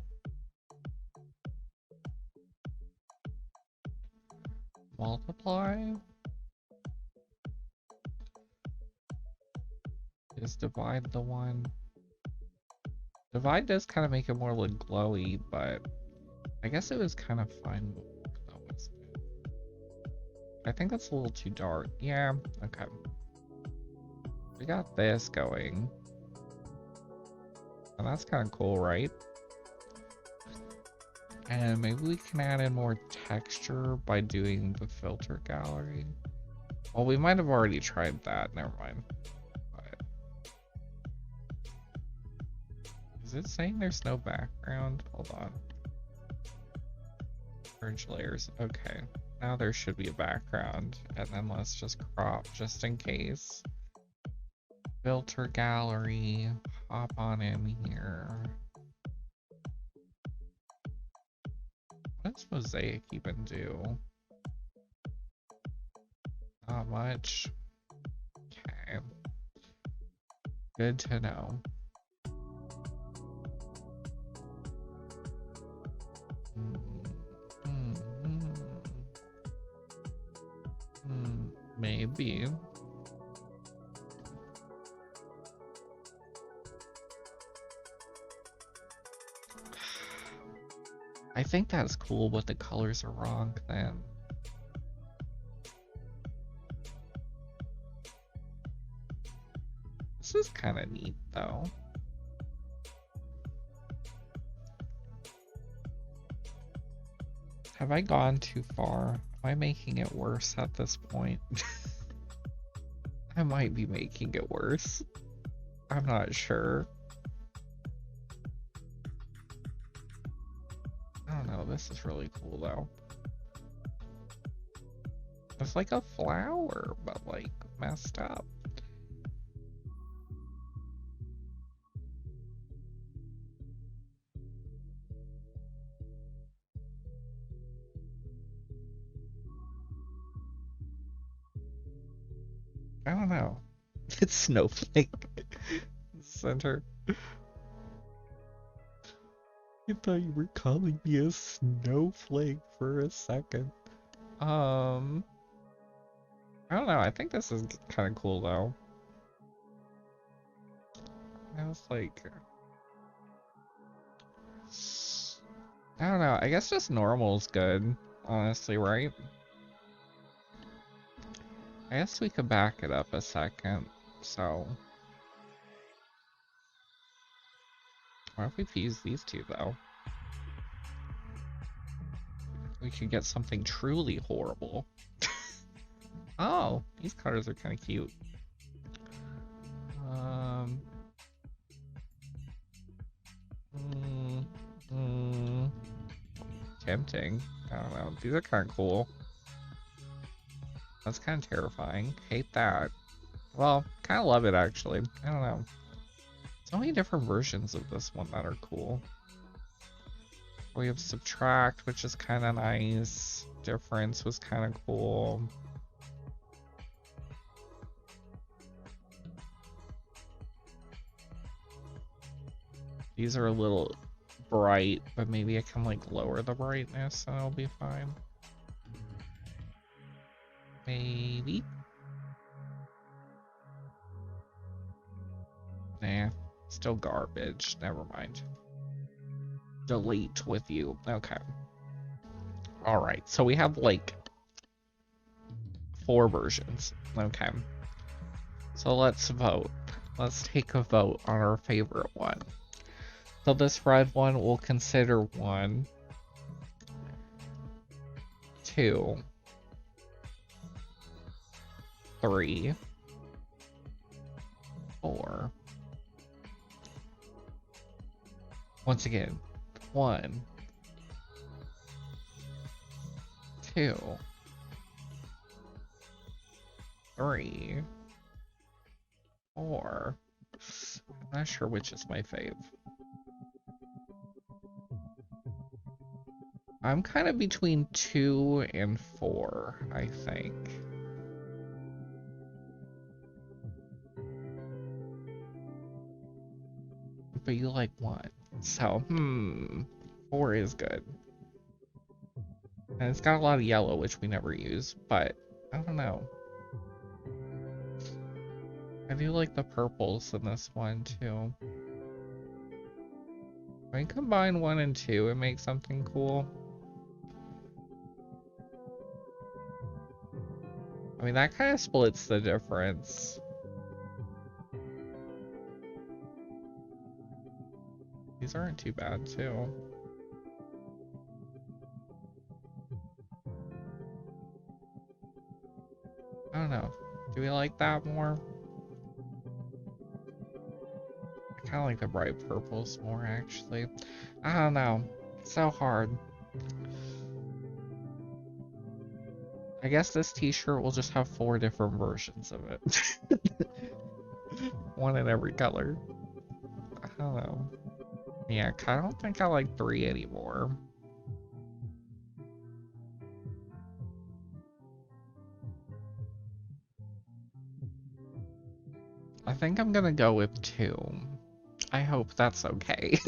Multiply? Is divide the one? Divide does kind of make it more look glowy, but I guess it was kind of fine. Oh, what's it? I think that's a little too dark. Yeah, okay. We got this going. And that's kind of cool, right? And maybe we can add in more texture by doing the filter gallery. Well, we might have already tried that. Never mind. But... is it saying there's no background? Hold on. Merge layers. Okay. Now there should be a background. And then let's just crop just in case. Filter gallery. Hop on in here. What does mosaic even do? Not much. Okay. Good to know. Maybe. I think that's cool, but the colors are wrong then. This is kind of neat though. Have I gone too far? Am I making it worse at this point? I might be making it worse. I'm not sure. I don't know, this is really cool though. It's like a flower, but like messed up. I don't know. It's Snowflake. Center. I thought you were calling me a snowflake for a second. I don't know. I think this is kind of cool though. I was like, I don't know. I guess just normal's good, honestly, right? I guess we could back it up a second. So, what if we fuse these two though? We could get something truly horrible. Oh, these colors are kind of cute. Tempting. I don't know. These are kind of cool. That's kind of terrifying. Hate that. Well, kind of love it actually. I don't know. So many different versions of this one that are cool. We have subtract, which is kind of nice. Difference was kind of cool. These are a little bright, but maybe I can like lower the brightness and it'll be fine. Maybe. Nah, still garbage. Never mind. Delete with you. Okay. Alright, so we have like 4 versions. Okay. So let's vote. Let's take a vote on our favorite one. So this red one we'll consider 1, 2, 3, 4. Once again, 1, 2, 3, 4. I'm not sure which is my fave. I'm kind of between 2 and 4, I think. But you like 1. So, 4 is good. And it's got a lot of yellow, which we never use, but I don't know. I do like the purples in this one too. Can we combine 1 and 2 and make something cool? I mean, that kind of splits the difference. These aren't too bad too. I don't know. Do we like that more? I kind of like the bright purples more, actually. I don't know. It's so hard. I guess this t-shirt will just have 4 different versions of it. 1 in every color. I don't know. Yeah, I don't think I like 3 anymore. I think I'm gonna go with 2. I hope that's okay.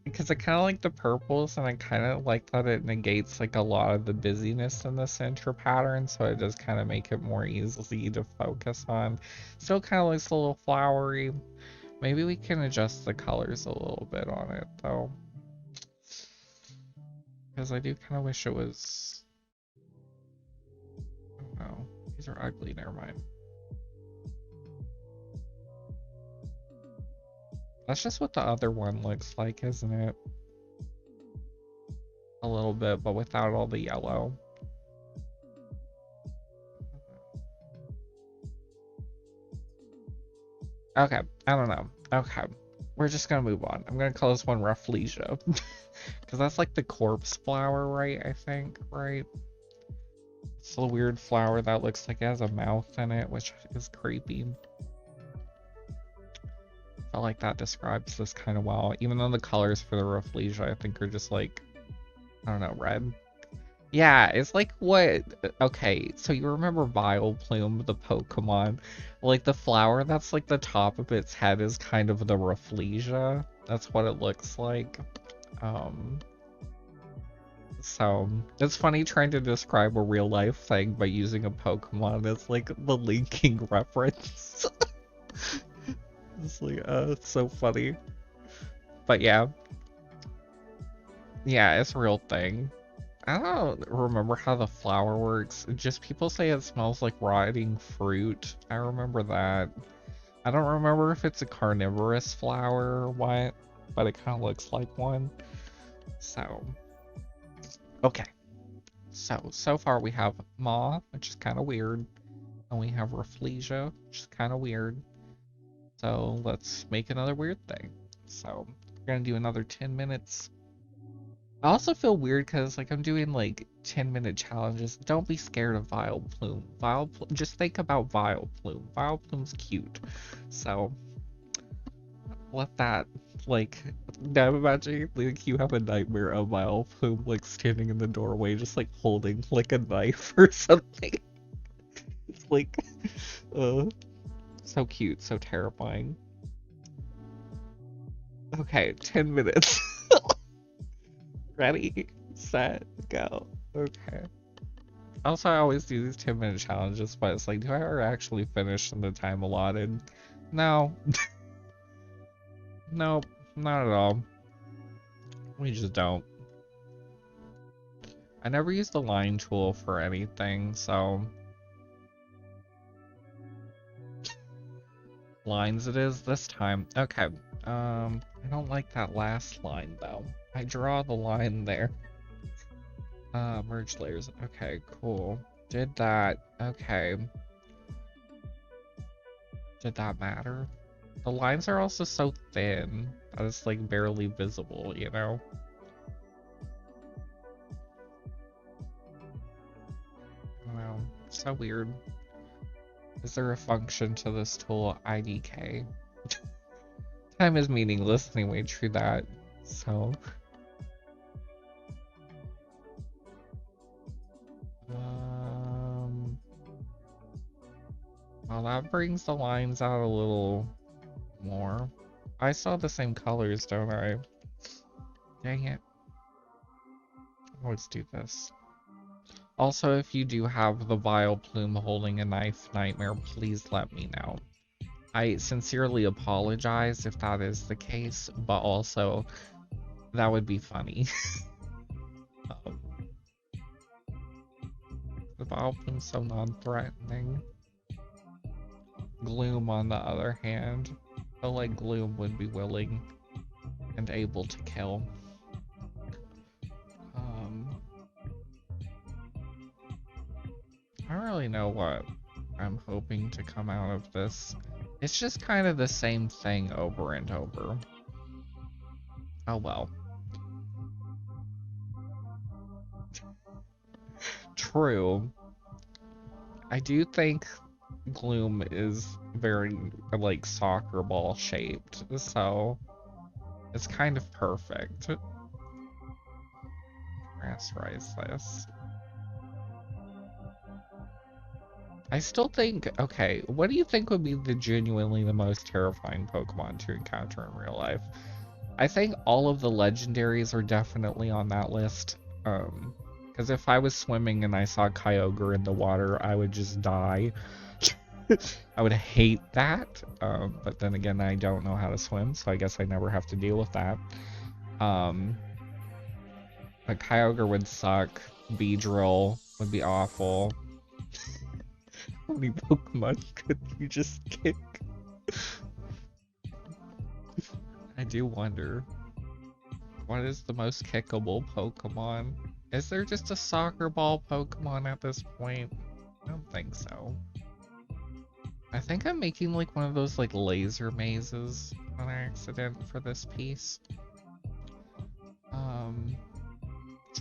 Because I kind of like the purples, and I kind of like that it negates like a lot of the busyness in the center pattern, so it does kind of make it more easy to focus on. Still kind of looks a little flowery. Maybe we can adjust the colors a little bit on it, though. Because I do kind of wish it was... Oh no, these are ugly, never mind. That's just what the other one looks like, isn't it? A little bit, but without all the yellow. Okay, I don't know. Okay, we're just gonna move on. I'm gonna call this one Rafflesia. Because that's like the corpse flower, right? I think, right? It's a weird flower that looks like it has a mouth in it, which is creepy. I feel like that describes this kind of well, even though the colors for the Rafflesia I think are just like, I don't know, red. Yeah, it's like what, okay, so you remember Vileplume, the Pokemon? Like the flower that's like the top of its head is kind of the Rafflesia. That's what it looks like. So it's funny trying to describe a real life thing by using a Pokemon as like the linking reference. It's like, it's so funny. But yeah. Yeah, it's a real thing. I don't remember how the flower works. Just people say it smells like rotting fruit. I remember that. I don't remember if it's a carnivorous flower or what, but it kind of looks like one. So, okay. So far we have Maw, which is kind of weird. And we have Rafflesia, which is kind of weird. So let's make another weird thing. So we're gonna do another 10 minutes. I also feel weird because like I'm doing like 10-minute challenges. Don't be scared of Vileplume. Vileplume, just think about Vileplume. Vileplume's cute. So let that like now I'm imagining like you have a nightmare of Vileplume like standing in the doorway just like holding like a knife or something. It's like so cute, so terrifying. Okay, 10 minutes. Ready, set, go. Okay. Also, I always do these 10-minute challenges, but it's like, do I ever actually finish in the time allotted? No. Nope, not at all. We just don't. I never use the line tool for anything, so... Lines it is this time. Okay. I don't like that last line, though. I draw the line there. Merge layers. Okay, cool. Did that. Okay. Did that matter? The lines are also so thin that it's like barely visible, you know? Wow, so weird. Is there a function to this tool? IDK. Time is meaningless anyway, true that. So... Well, that brings the lines out a little more. I saw the same colors, don't I? Dang it. Let's do this. Also, if you do have the Vileplume holding a knife nightmare, please let me know. I sincerely apologize if that is the case, but also, that would be funny. The Vileplume's so non-threatening. Gloom, on the other hand, I feel like Gloom would be willing and able to kill. I don't really know what I'm hoping to come out of this. It's just kind of the same thing over and over. Oh well. True. I do think Gloom is very, like, soccer ball shaped, so it's kind of perfect. Rasterize this. I still think, okay, what do you think would be genuinely the most terrifying Pokemon to encounter in real life? I think all of the legendaries are definitely on that list. Because if I was swimming and I saw Kyogre in the water, I would just die. I would hate that. But then again, I don't know how to swim, so I guess I never have to deal with that. A Kyogre would suck. Beedrill would be awful. How many Pokemon could you just kick? I do wonder. What is the most kickable Pokemon? Is there just a soccer ball Pokemon at this point? I don't think so. I think I'm making like one of those like laser mazes on accident for this piece.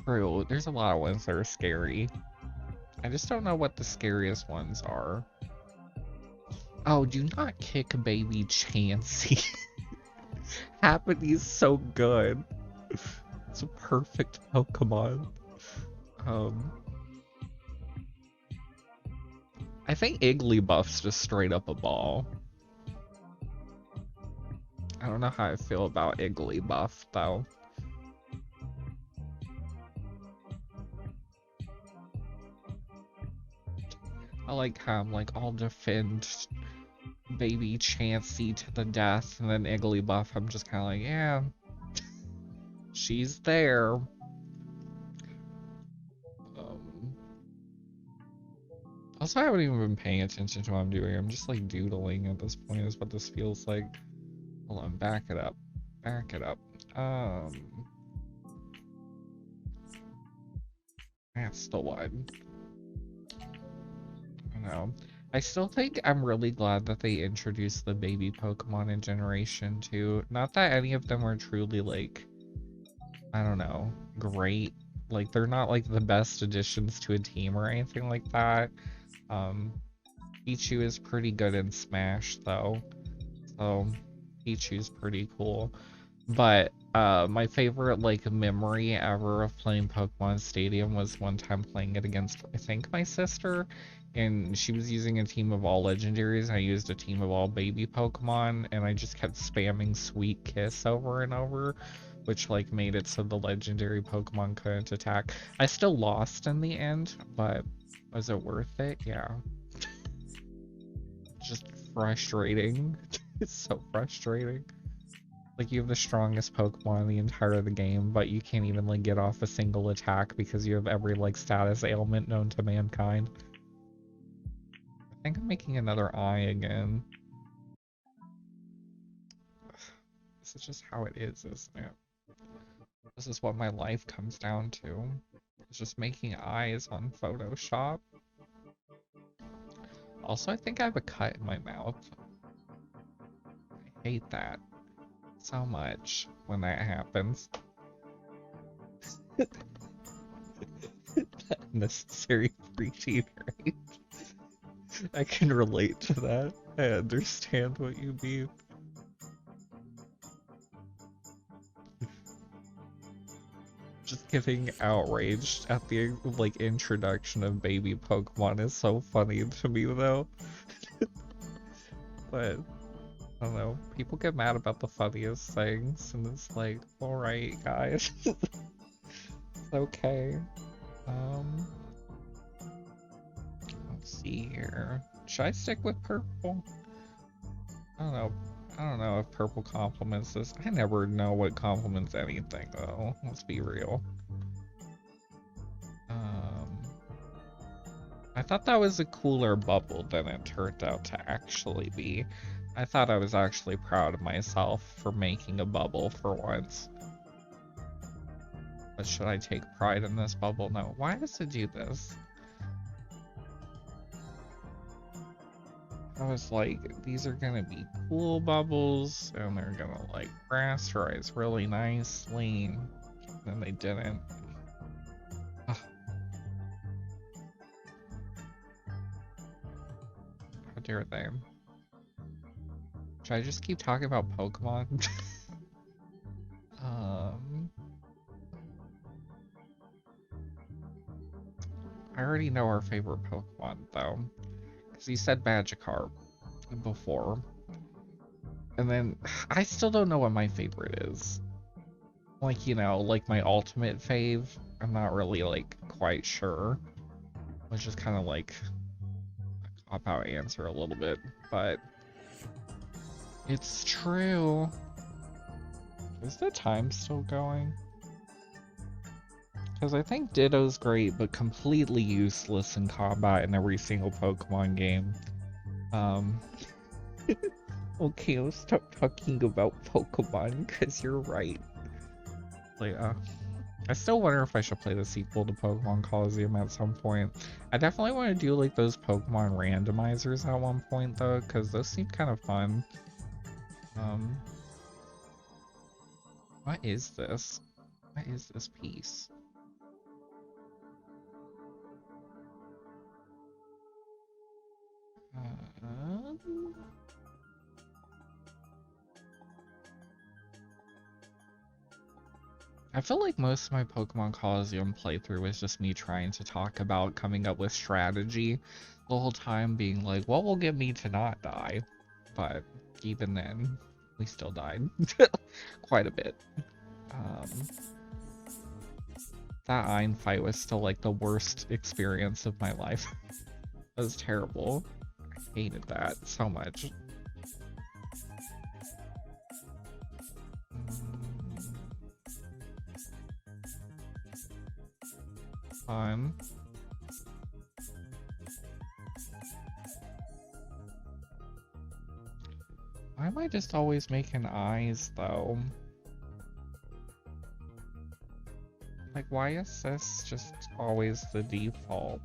True. There's a lot of ones that are scary. I just don't know what the scariest ones are. Oh, do not kick baby Chansey. Happening so good. It's a perfect Pokemon. I think Igglybuff's just straight up a ball. I don't know how I feel about Igglybuff though. I like how I'm like, I'll defend baby Chansey to the death, and then Igglybuff, I'm just kind of like, yeah, she's there. Also, I haven't even been paying attention to what I'm doing. I'm just like doodling at this point is what this feels like. Hold on, back it up. Back it up. That's the one. I don't know. I still think I'm really glad that they introduced the baby Pokemon in Generation 2. Not that any of them were truly like, I don't know, great. Like, they're not like the best additions to a team or anything like that. Pichu is pretty good in Smash though. So Pichu's pretty cool. But my favorite like memory ever of playing Pokemon Stadium was one time playing it against, I think, my sister, and she was using a team of all legendaries and I used a team of all baby Pokemon, and I just kept spamming Sweet Kiss over and over, which like made it so the legendary Pokemon couldn't attack. I still lost in the end, but was it worth it? Yeah. Just frustrating. It's so frustrating. Like, you have the strongest Pokemon in the entire of the game, but you can't even, like, get off a single attack because you have every, like, status ailment known to mankind. I think I'm making another eye again. This is just how it is, isn't it? This is what my life comes down to. It's just making eyes on Photoshop. Also, I think I have a cut in my mouth. I hate that so much when that happens. Necessary preaching, right? I can relate to that. I understand what you mean. Just getting outraged at the like introduction of baby Pokemon is so funny to me though. But I don't know, people get mad about the funniest things, and it's like, alright guys. It's okay. Let's see here. Should I stick with purple? I don't know. I don't know if purple compliments this. I never know what compliments anything though. Let's be real. I thought that was a cooler bubble than it turned out to actually be. I thought I was actually proud of myself for making a bubble for once. But should I take pride in this bubble? No. Why does it do this? I was like, these are gonna be cool bubbles, and they're gonna like rasterize really nicely. And then they didn't. Ugh. How dare they? Should I just keep talking about Pokemon? I already know our favorite Pokemon though, because you said Magikarp before. And then, I still don't know what my favorite is. Like, you know, like my ultimate fave, I'm not really, like, quite sure. Which is kind of like a cop-out answer a little bit, but it's true. Is the time still going? Because I think Ditto's great, but completely useless in combat in every single Pokemon game. Um, okay, let's stop talking about Pokemon, because you're right. Like, I still wonder if I should play the sequel to Pokemon Coliseum at some point. I definitely want to do like those Pokemon randomizers at one point though, because those seem kind of fun. Um, what is this? What is this piece? Um, I feel like most of my Pokemon Coliseum playthrough is just me trying to talk about coming up with strategy the whole time, being like, what will get me to not die? But even then, we still died quite a bit. That Ein fight was still like the worst experience of my life. It was terrible. I hated that so much. Fun. Why am I just always making eyes though? Like, why is this just always the default?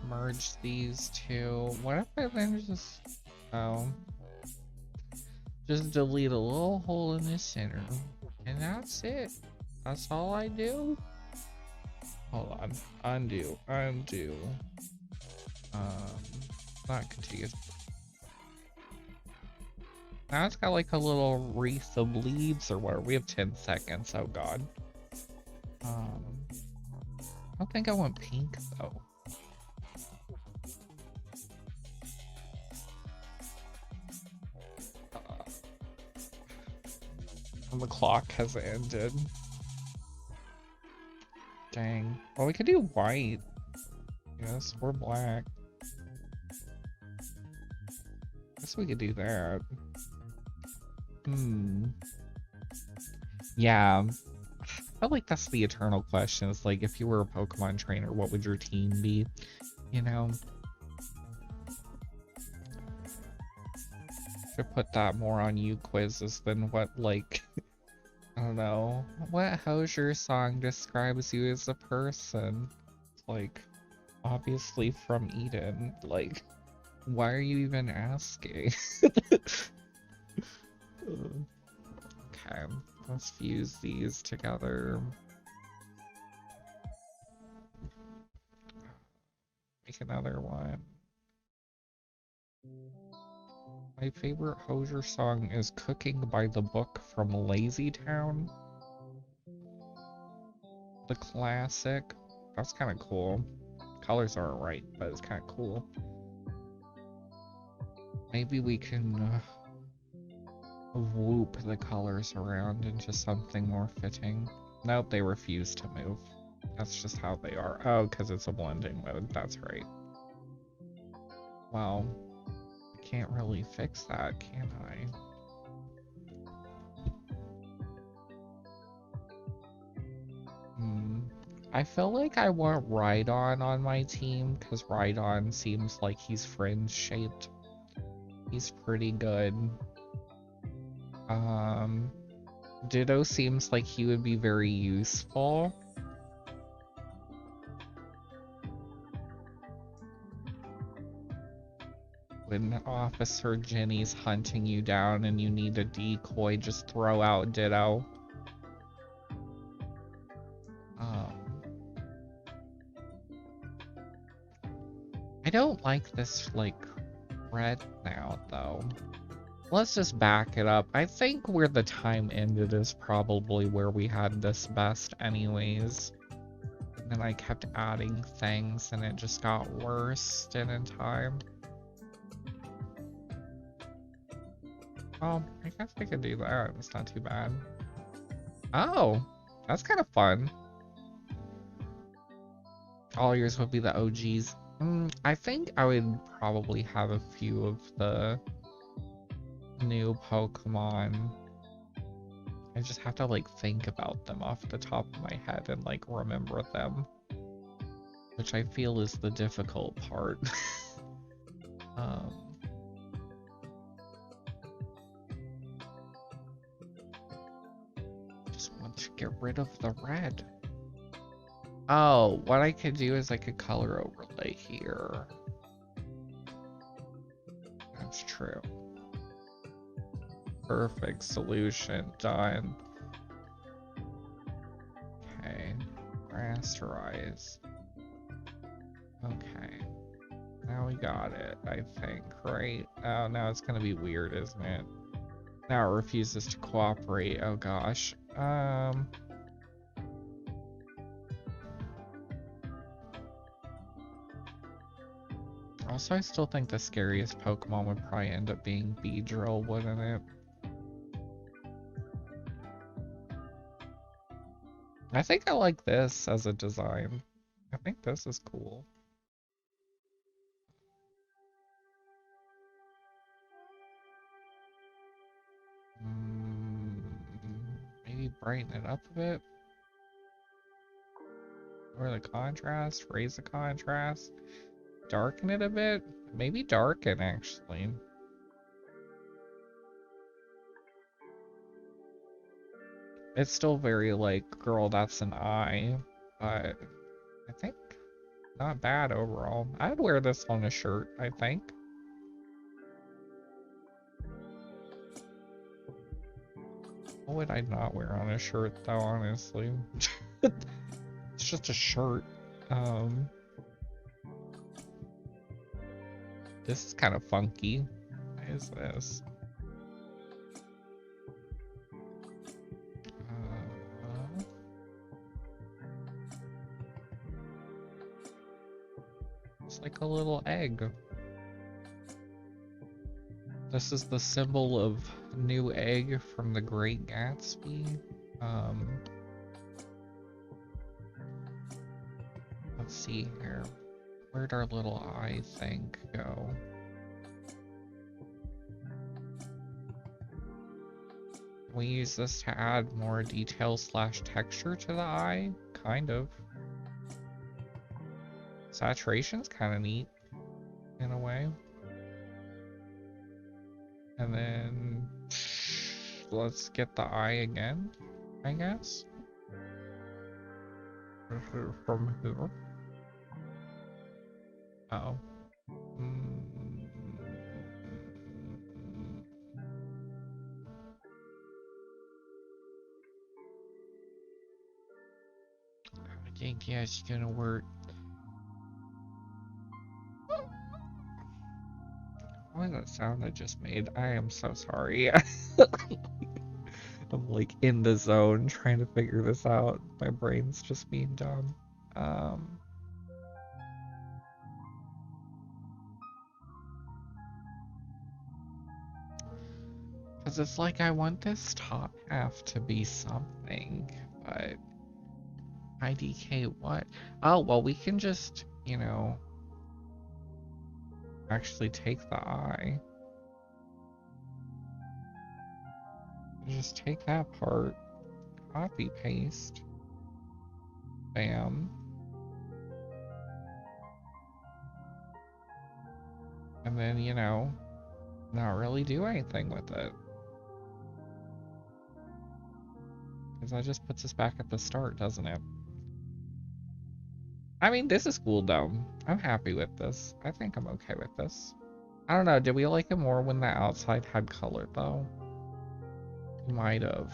Merge these two. What if I then just... Oh. Just delete a little hole in the center. And that's it. That's all I do? Hold on. Undo. Undo. Not contiguous. Now it's got like a little wreath of leaves or whatever. We have 10 seconds. Oh god. I don't think I want pink though. The clock has ended. Dang. Well, we could do white. Yes, or black. Guess we could do that. Yeah. I feel like that's the eternal question. It's like, if you were a Pokemon trainer, what would your team be? You know? Should put that more on you quizzes than what, like... I don't know. What Hosier song describes you as a person? Like, obviously from Eden. Like, why are you even asking? Okay, let's fuse these together. Make another one. My favorite Hosier song is Cooking by the Book from Lazy Town. The classic. That's kind of cool. Colors aren't right, but it's kind of cool. Maybe we can whoop the colors around into something more fitting. Nope, they refuse to move. That's just how they are. Oh, because it's a blending mode. That's right. Well, I can't really fix that, can I? I feel like I want Rhydon on my team, because Rhydon seems like he's fringe-shaped. He's pretty good. Ditto seems like he would be very useful. When Officer Jenny's hunting you down and you need a decoy, just throw out Ditto. I don't like this, like, red now, though. Let's just back it up. I think where the time ended is probably where we had this best anyways. And then I kept adding things and it just got worse in time. Well, I guess I could do that. It's not too bad. Oh, that's kind of fun. All yours would be the OGs. I think I would probably have a few of the new Pokemon. I just have to like think about them off the top of my head and like remember them, which I feel is the difficult part. um, just want to get rid of the red. Oh, what I could do is I could color overlay here. That's true. Perfect solution. Done. Okay. Rasterize. Okay. Now we got it, I think, right? Oh, now it's gonna be weird, isn't it? Now it refuses to cooperate. Oh gosh. Also, I still think the scariest Pokemon would probably end up being Beedrill, wouldn't it? I think I like this as a design. I think this is cool. Mm, maybe brighten it up a bit. Or the contrast, raise the contrast, darken it a bit. Maybe darken, actually. It's still very like, girl, that's an eye, but I think not bad overall. I'd wear this on a shirt, I think. What would I not wear on a shirt though, honestly? It's just a shirt. Um, this is kind of funky. What is this? Uh, it's like a little egg. This is the symbol of new egg from the Great Gatsby. Let's see here. Where'd our little eye thing go? We use this to add more detail slash texture to the eye? Kind of. Saturation's kind of neat, in a way. And then let's get the eye again, I guess. From here. Oh. I think yeah, it's gonna work. What was that sound I just made? I am so sorry. I'm like in the zone trying to figure this out. My brain's just being dumb. Because it's like I want this top half to be something, but IDK what? Oh, well, we can just, you know, actually take the eye. Just take that part, copy paste, bam, and then, you know, not really do anything with it. Because that just puts us back at the start, doesn't it? I mean, this is cool though. I'm happy with this. I think I'm okay with this. I don't know, did we like it more when the outside had color though? We might have.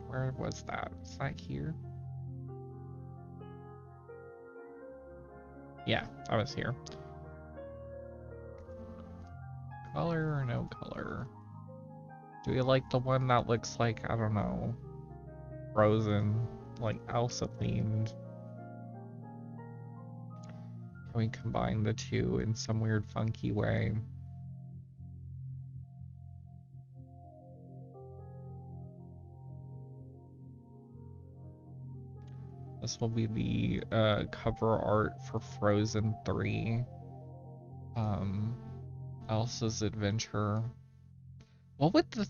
Where was that? Is that here? Yeah, I was here. Color or no color? Do we like the one that looks like, I don't know, Frozen, like Elsa themed? Can we combine the two in some weird funky way? This will be the cover art for Frozen 3. Elsa's Adventure. What would a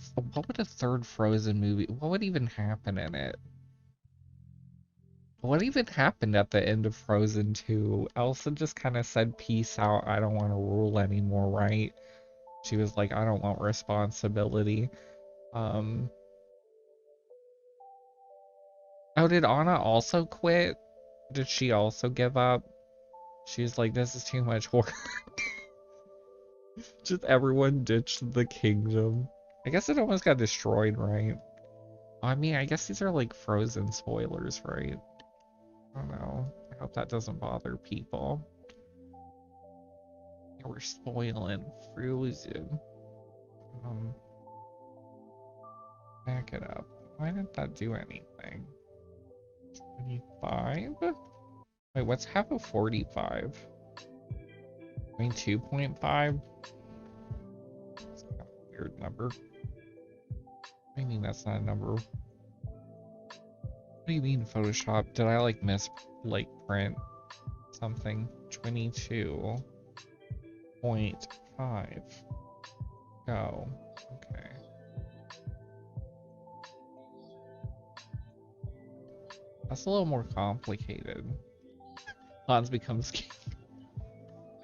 third Frozen movie? What would even happen in it? What even happened at the end of Frozen 2? Elsa just kind of said, "Peace out. I don't want to rule anymore," right? She was like, "I don't want responsibility." Um, oh, did Anna also quit? Did she also give up? She was like, "This is too much work." Just everyone ditched the kingdom. I guess it almost got destroyed, right? I mean, I guess these are like Frozen spoilers, right? I don't know. I hope that doesn't bother people. We're spoiling Frozen. Um, Back it up. Why didn't that do anything? 25? Wait, what's half of 45? I mean, 2.5? It's kind of a weird number. I mean, that's not a number. What do you mean, Photoshop? Did I like like print something? 22.5. Go. Okay. That's a little more complicated. Hans becomes king.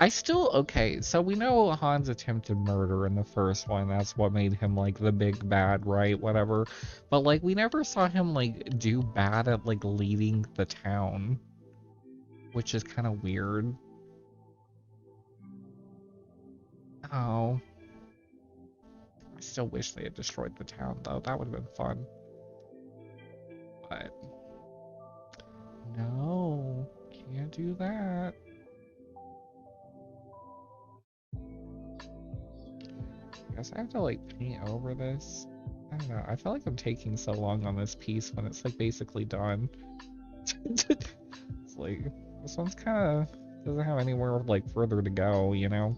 I still, okay, so we know Hans attempted murder in the first one. That's what made him like the big bad, right? Whatever. But like we never saw him like do bad at like leading the town, which is kind of weird. Oh. I still wish they had destroyed the town though. That would have been fun. But no, can't do that. I guess I have to like paint over this. I don't know. I feel like I'm taking so long on this piece when it's like basically done. It's like this one's kind of doesn't have anywhere like further to go, you know?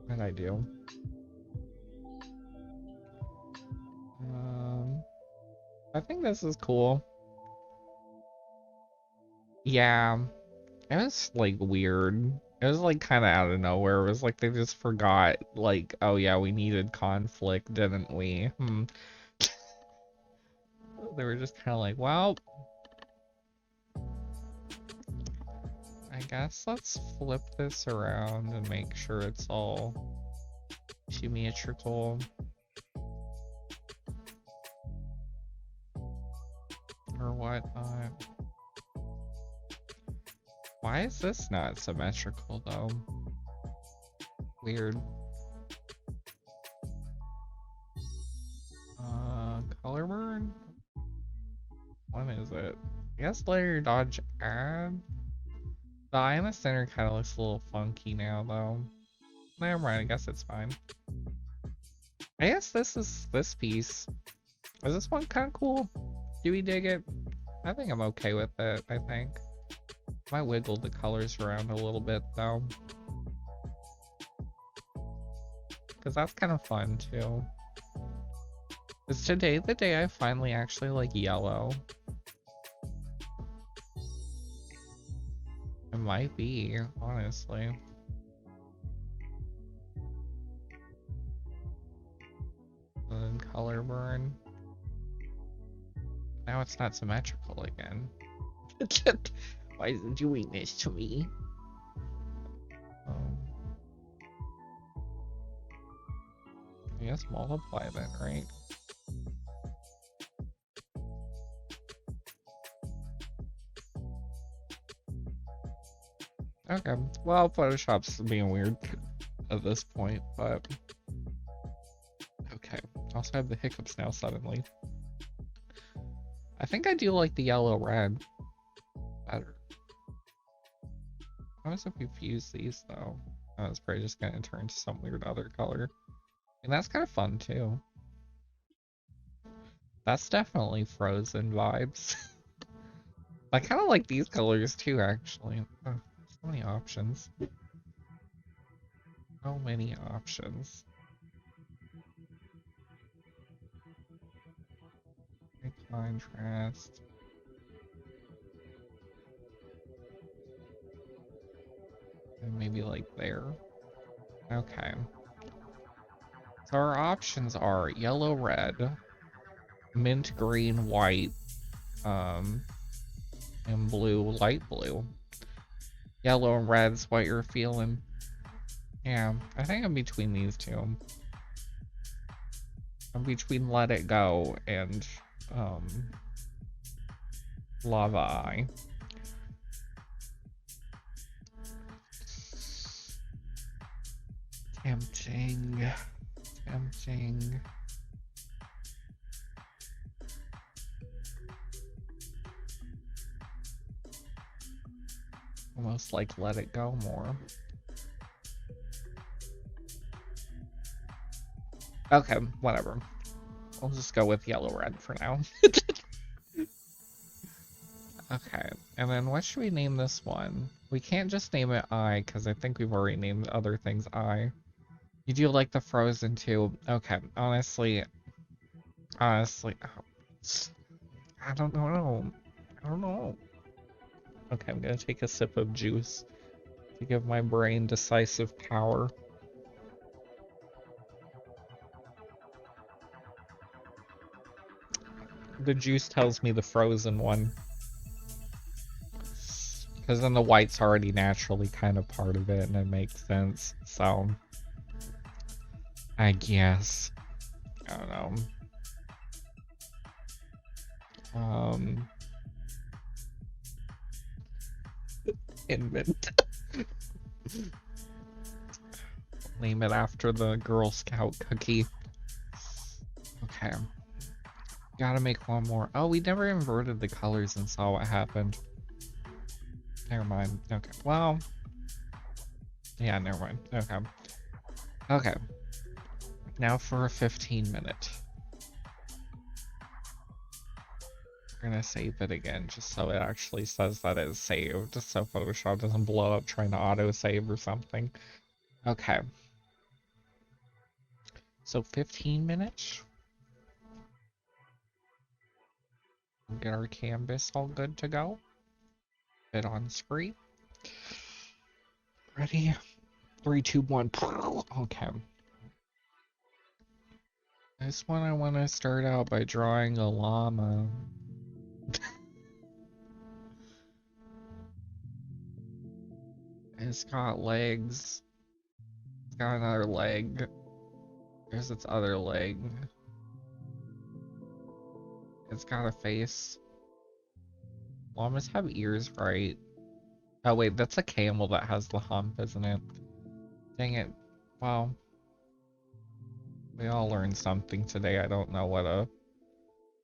And I do. I think this is cool. Yeah, it was like weird. It was like kind of out of nowhere. It was like they just forgot, like, oh yeah, we needed conflict, didn't we? They were just kind of like, well, I guess let's flip this around and make sure it's all symmetrical or whatnot. Why is this not symmetrical though? Weird. Color burn? When is it? I guess layer dodge add? The eye in the center kind of looks a little funky now though. Never mind, I guess it's fine. I guess this piece. Is this one kind of cool? Do we dig it? I think I'm okay with it, I think. Might wiggle the colors around a little bit though. Because that's kind of fun too. Is today the day I finally actually like yellow? It might be, honestly. And then color burn. Now it's not symmetrical again. Why is it doing this to me? I guess multiply then, right? Okay, well, Photoshop's being weird at this point, but okay. I also have the hiccups now suddenly. I think I do like the yellow-red better. How is if we fuse these though? Oh, it's probably just gonna turn to some weird other color. And that's kind of fun too. That's definitely Frozen vibes. I kind of like these colors too, actually. Oh, so many options. So many options. Contrast. And maybe like there. Okay. So our options are yellow, red, mint, green, white, and blue, light blue. Yellow and red's what you're feeling. Yeah, I think I'm between these two. I'm between Let It Go and um, Lava Eye. Tempting. Tempting. Almost like Let It Go more. Okay, whatever. I'll just go with yellow red for now. Okay, and then what should we name this one? We can't just name it I, because I think we've already named other things I. You do like the Frozen too? Okay, honestly, I don't know. I don't know. Okay, I'm gonna take a sip of juice to give my brain decisive power. The juice tells me the Frozen one. Because then the white's already naturally kind of part of it, and it makes sense. So, I guess. I don't know. Invent. Name it after the Girl Scout cookie. Okay. Gotta make one more. Oh, we never inverted the colors and saw what happened. Never mind. Okay. Well. Yeah, never mind. Okay. Okay. Now for a 15-minute. We're gonna save it again just so it actually says that it's saved, just so Photoshop doesn't blow up trying to auto-save or something. Okay. So 15 minutes. Get our canvas all good to go. Fit on screen. Ready? 3, 2, 1. Okay. This one I want to start out by drawing a llama. It's got legs. It's got another leg. There's its other leg. It's got a face. Llamas have ears, right? Oh wait, that's a camel that has the hump, isn't it? Dang it. Well, we all learned something today. I don't know what a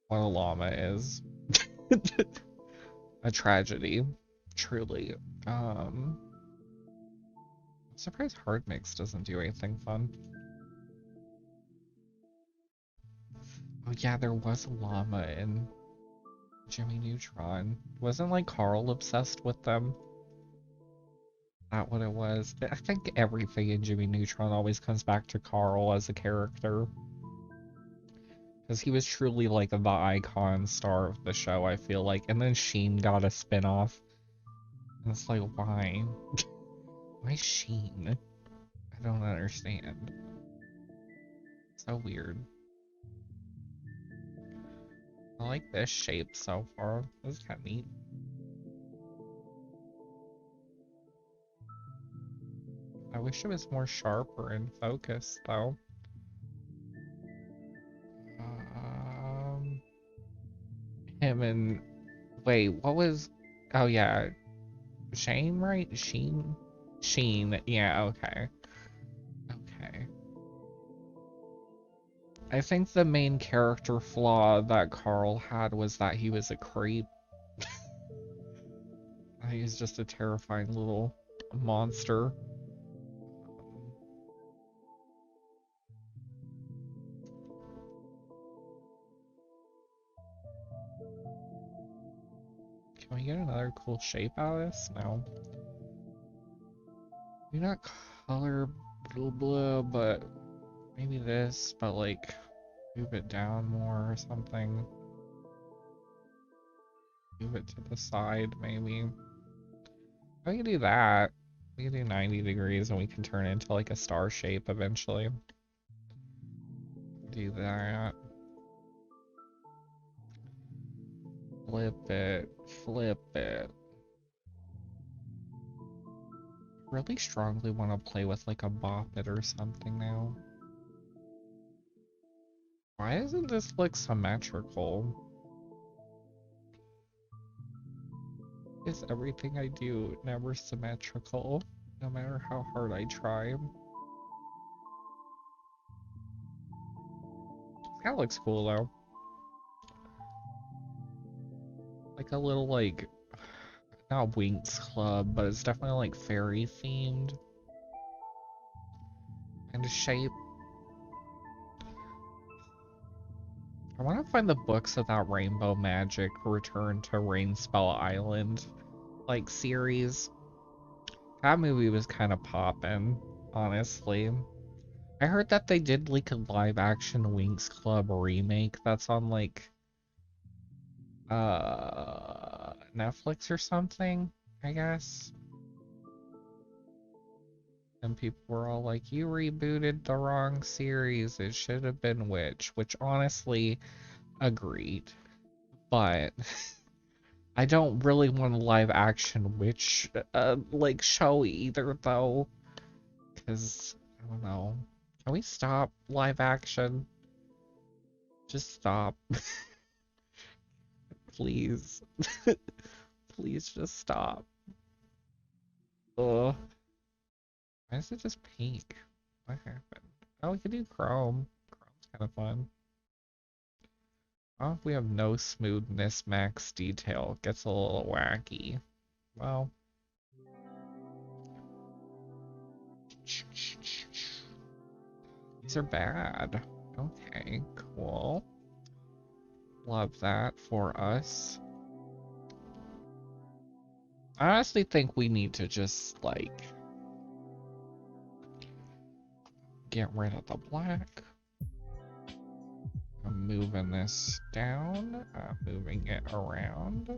llama is. A tragedy, truly. I'm surprised hard mix doesn't do anything fun. Oh yeah, there was a llama in Jimmy Neutron. Wasn't like Carl obsessed with them? Not what it was. I think everything in Jimmy Neutron always comes back to Carl as a character. Because he was truly like the icon star of the show, I feel like. And then Sheen got a spin-off. And it's like, why? Why Sheen? I don't understand. So weird. I like this shape so far. This is kind of neat. I wish it was more sharper and focused, though. Him and... Wait, what was... Oh, yeah. Shane, right? Sheen? Sheen. Yeah, okay. Okay. I think the main character flaw that Carl had was that he was a creep. He's just a terrifying little monster. Can we get another cool shape out of this? No. Maybe not color blah blah, but maybe this, but like move it down more or something. Move it to the side, maybe. I can do that. We can do 90 degrees and we can turn it into like a star shape eventually. Do that. Flip it. Flip it. Really strongly want to play with like a bop it or something now. Why doesn't this look symmetrical? Is everything I do never symmetrical, no matter how hard I try? That looks cool though. Like a little like, not Winx Club, but it's definitely like fairy themed kind of shape. I want to find the books of that Rainbow Magic Return to Rainspell Island like series. That movie was kind of poppin', honestly. I heard that they did like a live action Winx Club remake that's on like Netflix or something, I guess. And people were all like, you rebooted the wrong series, it should have been which honestly agreed. But I don't really want a live action witch like show either though, because I don't know. Can we stop live action? Just stop. Please. Please just stop. Ugh. Why is it just pink? What happened? Oh, we can do chrome. Chrome's kind of fun. Oh, we have no smoothness max detail. Gets a little wacky. Well. These are bad. Okay, cool. Love that for us. I honestly think we need to just, like, get rid of the black. I'm moving this down. I'm moving it around.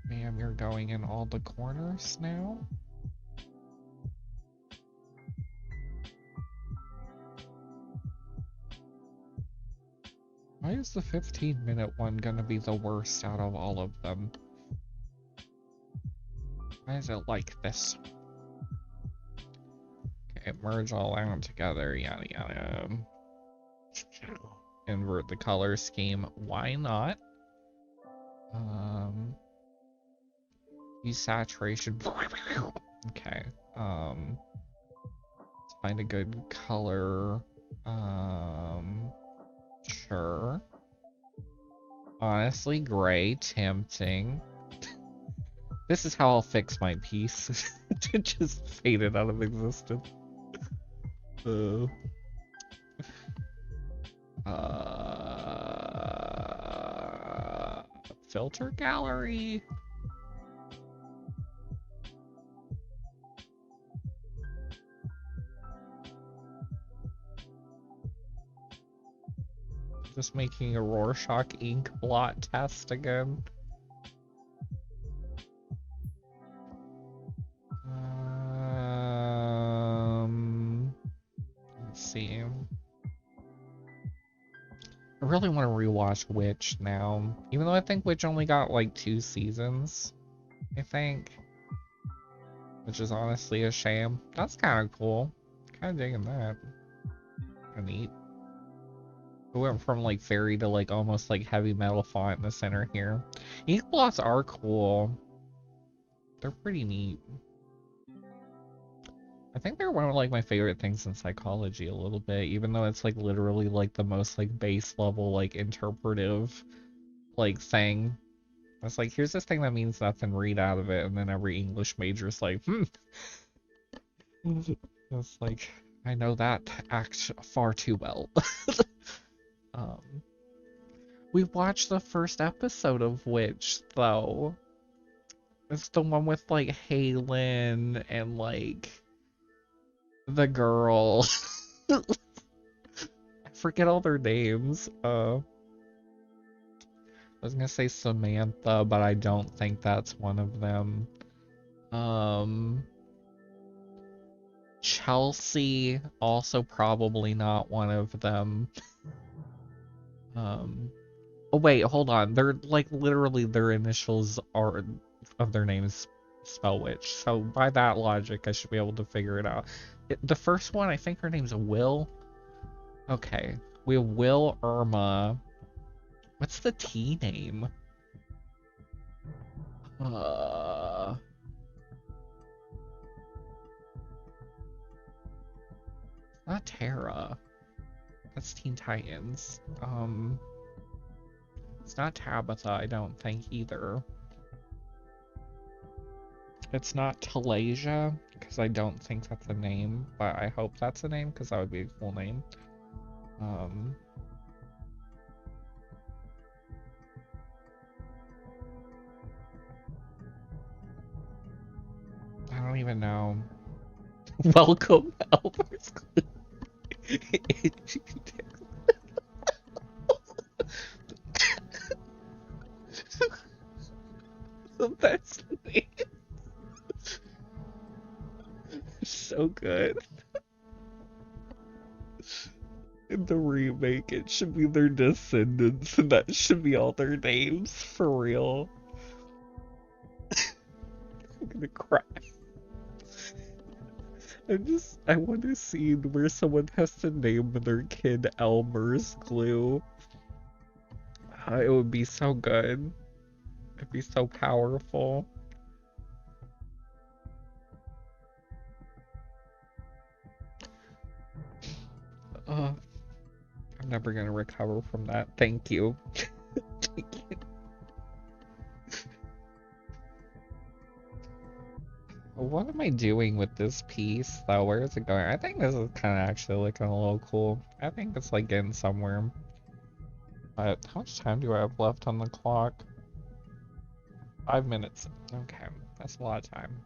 Ma'am, you're going in all the corners now. Why is the 15-minute one gonna be the worst out of all of them? Why is it like this? Okay, merge all out together, yada yada. Invert the color scheme, why not? Use saturation. Okay, let's find a good color. Sure. Honestly, gray, tempting. This is how I'll fix my piece. It just faded out of existence. Filter gallery. Just making a Rorschach ink blot test again. Let's see. I really want to rewatch Witch now, even though I think Witch only got like 2 seasons, I think, which is honestly a shame. That's kind of cool. Kind of digging that. Kind of neat. We went from like fairy to like almost like heavy metal font in the center here. Ink blots are cool. They're pretty neat. I think they're one of like my favorite things in psychology a little bit, even though it's like literally like the most like base level like interpretive like thing. It's like, here's this thing that means nothing, read out of it, and then every English major's like, It's like, I know that act far too well. um, we watched the first episode of Witch, though. It's the one with like Halen and like the girl. I forget all their names. was gonna say Samantha, but I don't think that's one of them. Chelsea, also probably not one of them. Oh wait, hold on. They're like literally their initials are of their names spell witch. So by that logic, I should be able to figure it out. The first one, I think her name's Will. Okay, we have Will Irma. What's the T name? Uh, Not Tara. That's Teen Titans. It's not Tabitha, I don't think either. It's not Talasia, because I don't think that's a name, but I hope that's a name, because that would be a cool name. I don't even know. Welcome, Elmer's Clue. The best name. So good. In the remake, it should be their descendants, and that should be all their names, for real. I'm gonna cry. I want to see where someone has to name their kid Elmer's Glue. It would be so good. It'd be so powerful. I'm never gonna recover from that. Thank you. Thank you. What am I doing with this piece, though? Where is it going? I think this is kind of actually looking a little cool. I think it's like getting somewhere. But how much time do I have left on the clock? 5 minutes. Okay, that's a lot of time.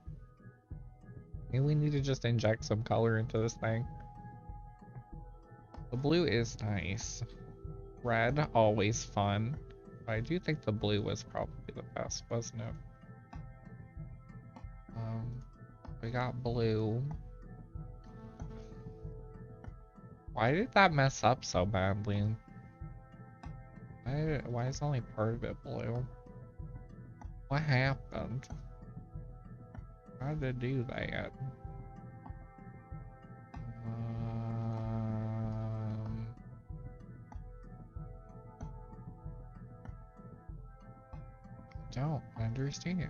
Maybe we need to just inject some color into this thing. The blue is nice. Red, always fun. But I do think the blue was probably the best, wasn't it? We got blue. Why did that mess up so badly? Why is only part of it blue? What happened? How did it do that? Don't understand.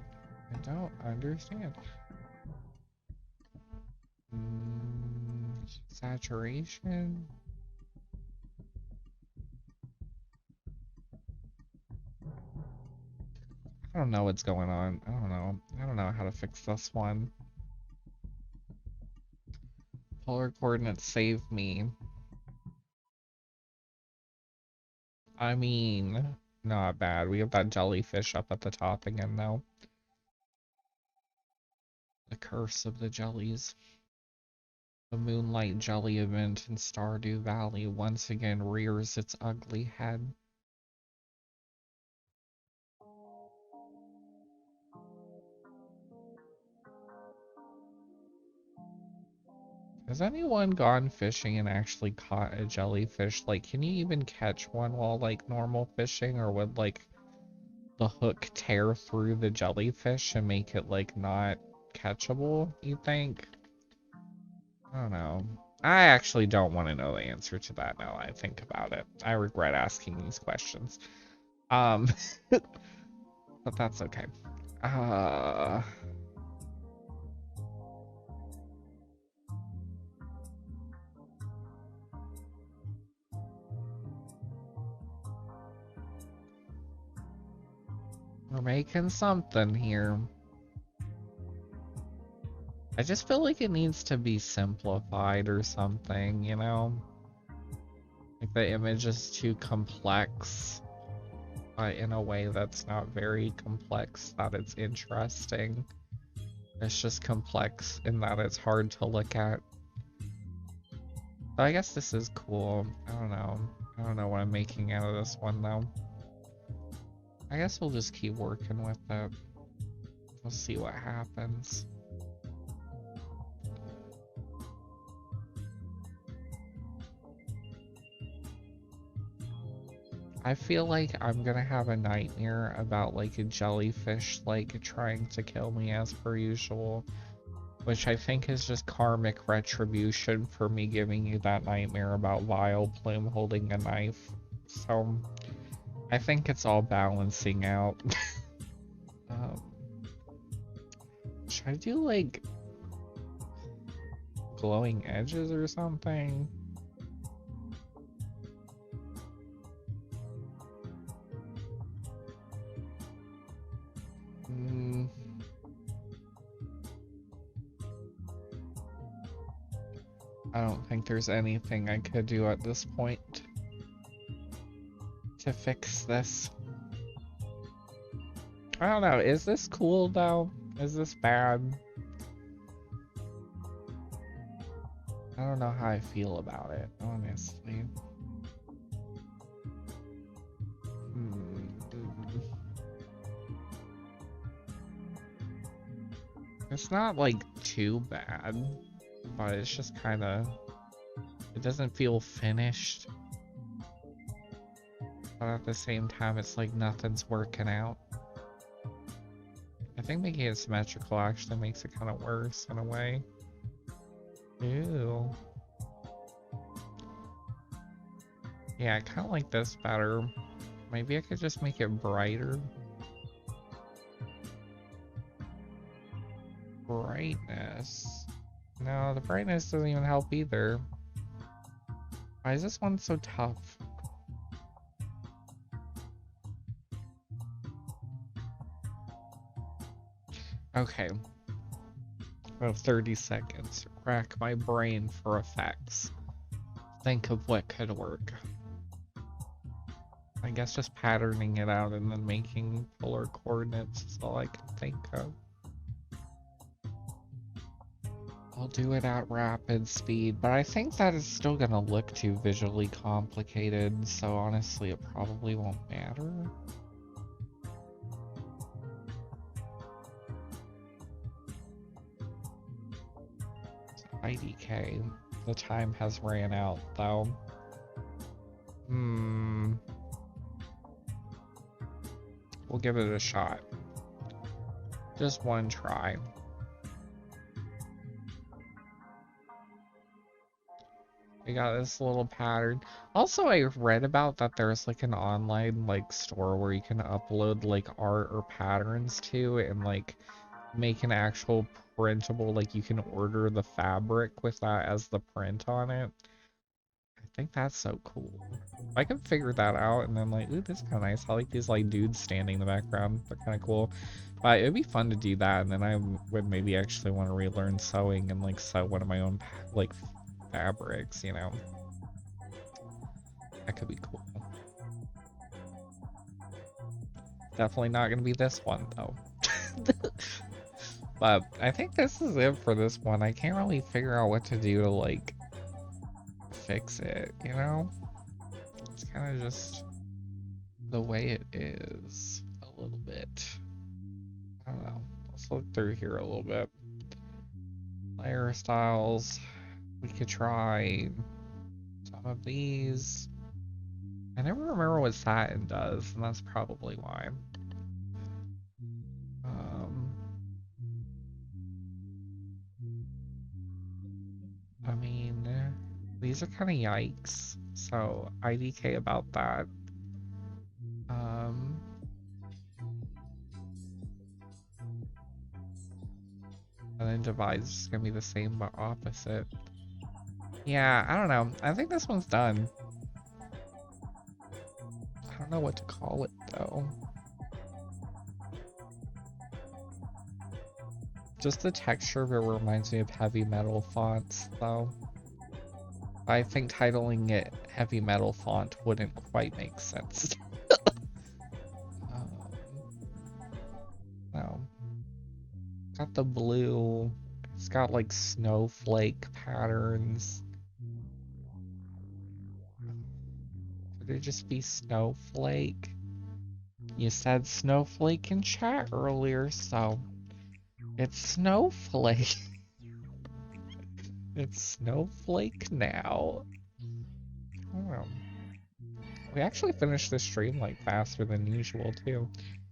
I don't understand. Saturation? I don't know what's going on. I don't know. I don't know how to fix this one. Polar coordinates save me. I mean, not bad. We have that jellyfish up at the top again, though. The curse of the jellies. The Moonlight Jelly event in Stardew Valley once again rears its ugly head. Has anyone gone fishing and actually caught a jellyfish? Like, can you even catch one while, like, normal fishing? Or would, like, the hook tear through the jellyfish and make it, like, not catchable, you think? I don't know. I actually don't want to know the answer to that now I think about it. I regret asking these questions. But that's okay. We're making something here. I just feel like it needs to be simplified or something, you know? Like the image is too complex, but in a way that's not very complex, that it's interesting. It's just complex in that it's hard to look at. So I guess this is cool. I don't know. I don't know what I'm making out of this one though. I guess we'll just keep working with it. We'll see what happens. I feel like I'm gonna have a nightmare about like a jellyfish like trying to kill me as per usual, which I think is just karmic retribution for me giving you that nightmare about Vileplume holding a knife. So I think it's all balancing out. um, should I do like glowing edges or something? I don't think there's anything I could do at this point to fix this. I don't know, is this cool though? Is this bad? I don't know how I feel about it, honestly. It's not like too bad, but it's just kind of, it doesn't feel finished. But at the same time, it's like nothing's working out. I think making it symmetrical actually makes it kind of worse in a way. Ew. Yeah, I kind of like this better. Maybe I could just make it brighter. Brightness. No, the brightness doesn't even help either. Why is this one so tough? Okay. I have 30 seconds. Rack my brain for effects. Think of what could work. I guess just patterning it out and then making polar coordinates is all I can think of. I'll do it at rapid speed, but I think that is still gonna look too visually complicated, so honestly it probably won't matter. IDK. The time has ran out, though. We'll give it a shot. Just one try. We got this little pattern. Also, I read about that there's like an online like store where you can upload like art or patterns to and like make an actual printable, like you can order the fabric with that as the print on it. I think that's so cool. If I can figure that out and then like, ooh, this is kind of nice. I like these like dudes standing in the background. They're kind of cool. But it'd be fun to do that, and then I would maybe actually want to relearn sewing and like sew one of my own like fabrics, you know. That could be cool. Definitely not gonna be this one though. But I think this is it for this one. I can't really figure out what to do to like fix it, you know? It's kind of just the way it is a little bit. I don't know. Let's look through here a little bit. Layer styles. We could try some of these. I never remember what satin does, and that's probably why. I mean, these are kind of yikes, so IDK about that. And then divide's just gonna be the same but opposite. Yeah, I don't know. I think this one's done. I don't know what to call it though. Just the texture of it reminds me of heavy metal fonts though. I think titling it heavy metal font wouldn't quite make sense. No. Got the blue. It's got like snowflake patterns. Could it just be snowflake? You said Snowflake in chat earlier, so it's Snowflake. It's Snowflake now. Oh. We actually finished this stream like faster than usual too.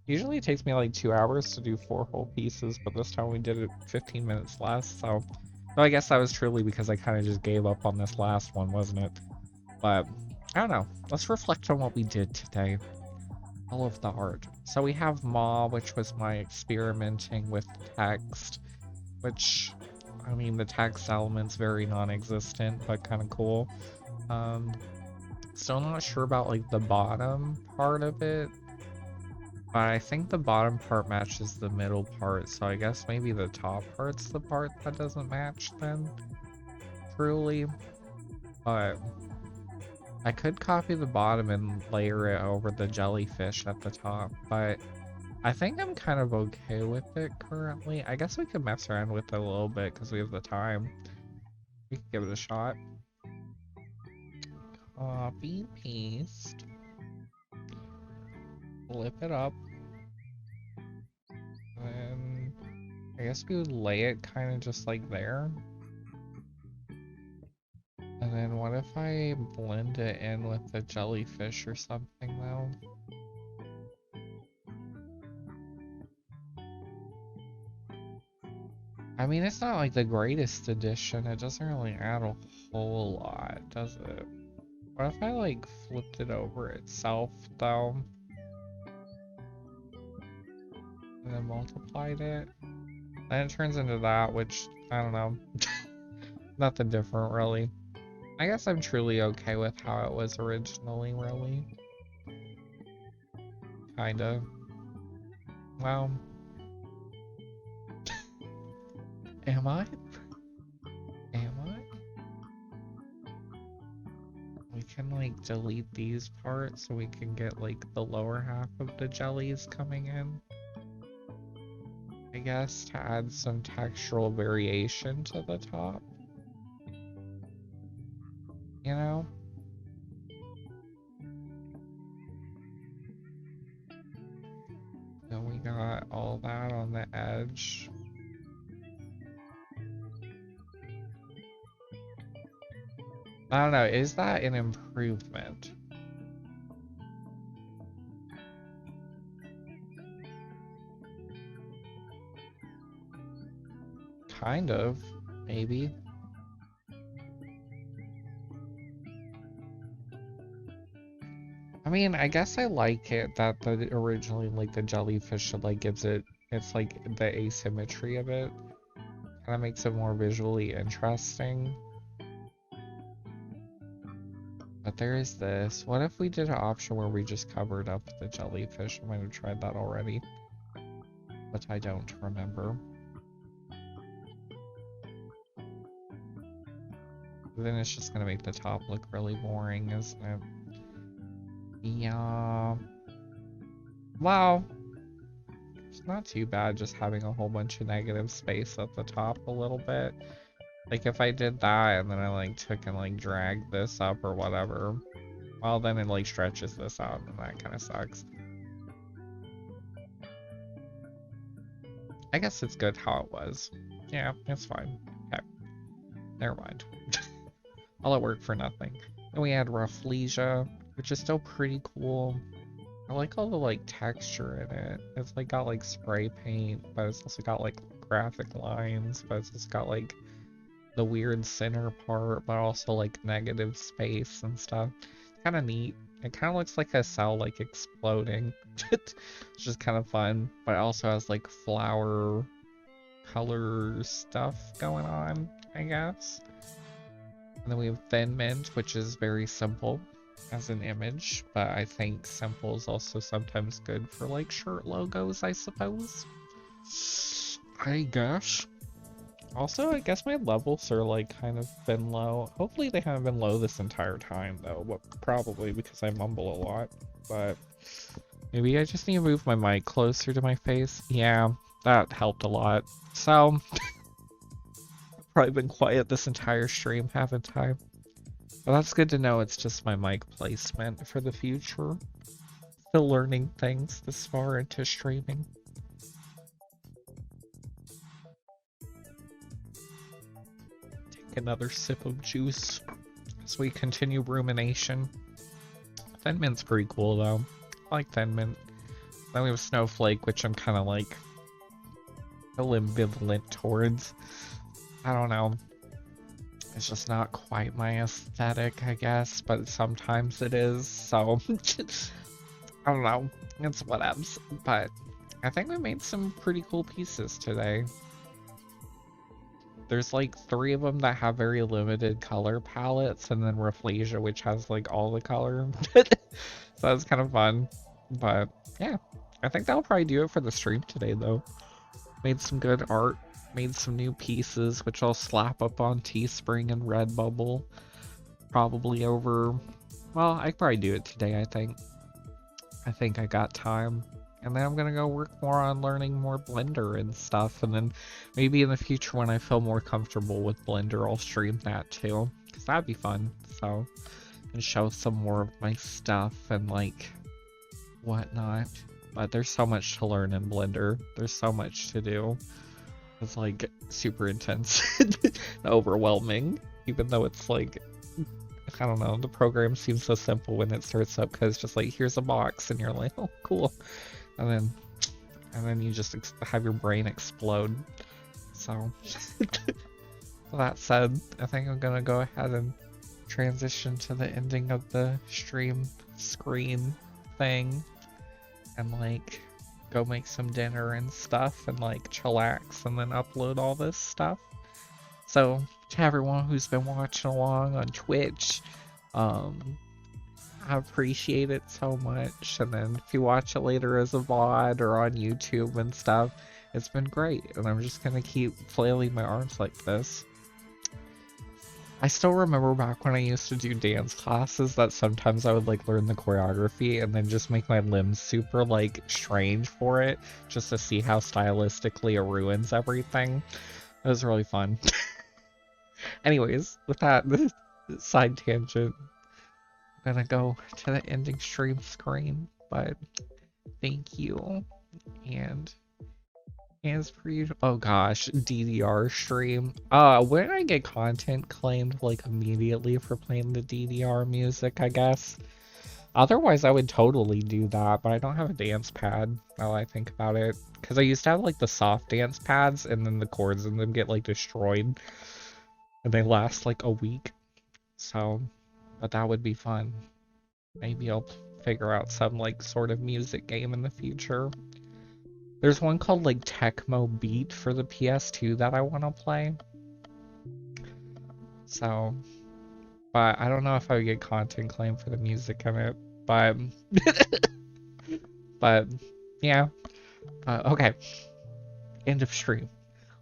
Usually it takes me like 2 hours to do 4 whole pieces, but this time we did it 15 minutes less, so I guess that was truly because I kind of just gave up on this last one, wasn't it? But I don't know. Let's reflect on what we did today. All of the art. So we have Ma, which was my experimenting with text, which, I mean, the text element's very non-existent, but kind of cool. Still not sure about like the bottom part of it, but I think the bottom part matches the middle part, so I guess maybe the top part's the part that doesn't match then, truly. But I could copy the bottom and layer it over the jellyfish at the top, but I think I'm kind of okay with it currently. I guess we could mess around with it a little bit because we have the time. We could give it a shot. Copy, paste. Flip it up. And I guess we would lay it kind of just like there. And then what if I blend it in with the jellyfish or something though? I mean, it's not like the greatest addition. It doesn't really add a whole lot, does it? What if I like flipped it over itself though? And then multiplied it? Then it turns into that, which, I don't know. Nothing different, really. I guess I'm truly okay with how it was originally, really. Kinda. Well. Am I? Am I? We can, like, delete these parts so we can get, like, the lower half of the jellies coming in. I guess to add some textural variation to the top. You know? Then we got all that on the edge. I don't know, is that an improvement? Kind of, maybe. I mean, I guess I like it that the originally like the jellyfish like gives it, it's like the asymmetry of it kind of makes it more visually interesting. But there is this. What if we did an option where we just covered up the jellyfish? I might have tried that already, but I don't remember. Then it's just gonna make the top look really boring, isn't it? Yeah. Wow. It's not too bad just having a whole bunch of negative space at the top a little bit. Like if I did that and then I like took and like dragged this up or whatever, well then it like stretches this out and that kind of sucks. I guess it's good how it was. Yeah, it's fine. Okay. Never mind. All it worked for nothing. Then we had Rafflesia, which is still pretty cool. I like all the like texture in it. It's like got like spray paint, but it's also got like graphic lines, but it's just got like the weird center part, but also like negative space and stuff. It's kind of neat. It kind of looks like a cell like exploding. It's just kind of fun, but it also has like flower color stuff going on, I guess. And then we have Thin Mint, which is very simple as an image, but I think simple is also sometimes good for like shirt logos, I suppose. I guess. Also, I guess my levels are like kind of been low. Hopefully they haven't been low this entire time though, but probably because I mumble a lot. But maybe I just need to move my mic closer to my face. Yeah, that helped a lot. So, probably been quiet this entire stream, haven't I? But that's good to know it's just my mic placement for the future. Still learning things this far into streaming. Take another sip of juice as we continue rumination. Thin Mint's pretty cool though. I like Thin Mint. Then we have Snowflake, which I'm kind of like a little ambivalent towards. I don't know. It's just not quite my aesthetic, I guess, but sometimes it is, so I don't know. It's whatevs. But I think we made some pretty cool pieces today. There's like 3 of them that have very limited color palettes, and then Rafflesia, which has like all the color. So that's kind of fun. But yeah, I think that'll probably do it for the stream today, though. Made some good art, made some new pieces, which I'll slap up on Teespring and Redbubble. Probably over, well, I could probably do it today, I think. I think I got time. And then I'm gonna go work more on learning more Blender and stuff, and then maybe in the future when I feel more comfortable with Blender, I'll stream that too, because that'd be fun. So, and show some more of my stuff and like whatnot. But there's so much to learn in Blender. There's so much to do. It's like super intense and overwhelming, even though it's like, I don't know, the program seems so simple when it starts up because it's just like, here's a box and you're like, oh cool, and then you just have your brain explode. So that said, I think I'm gonna go ahead and transition to the ending of the stream screen thing and like go make some dinner and stuff and like chillax and then upload all this stuff. So to everyone who's been watching along on Twitch, I appreciate it so much. And then if you watch it later as a VOD or on YouTube and stuff, it's been great. And I'm just gonna keep flailing my arms like this. I still remember back when I used to do dance classes that sometimes I would like learn the choreography and then just make my limbs super like strange for it just to see how stylistically it ruins everything. It was really fun. Anyways, with that side tangent, I'm gonna go to the ending stream screen, but thank you. And as per usual, oh gosh, DDR stream. Wouldn't I get content claimed like immediately for playing the DDR music, I guess? Otherwise, I would totally do that, but I don't have a dance pad now I think about it. Because I used to have like the soft dance pads, and then the chords in them get like destroyed. And they last like a week. So, but that would be fun. Maybe I'll figure out some like sort of music game in the future. There's one called like Tecmo Beat for the PS2 that I want to play. So, but I don't know if I would get content claim for the music in it. But, but yeah. Okay. End of stream.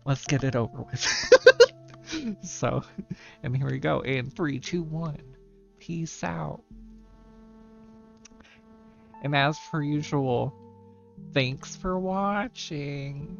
Let's get it over with. So, and here we go. And 3, 2, 1. Peace out. And as per usual, thanks for watching.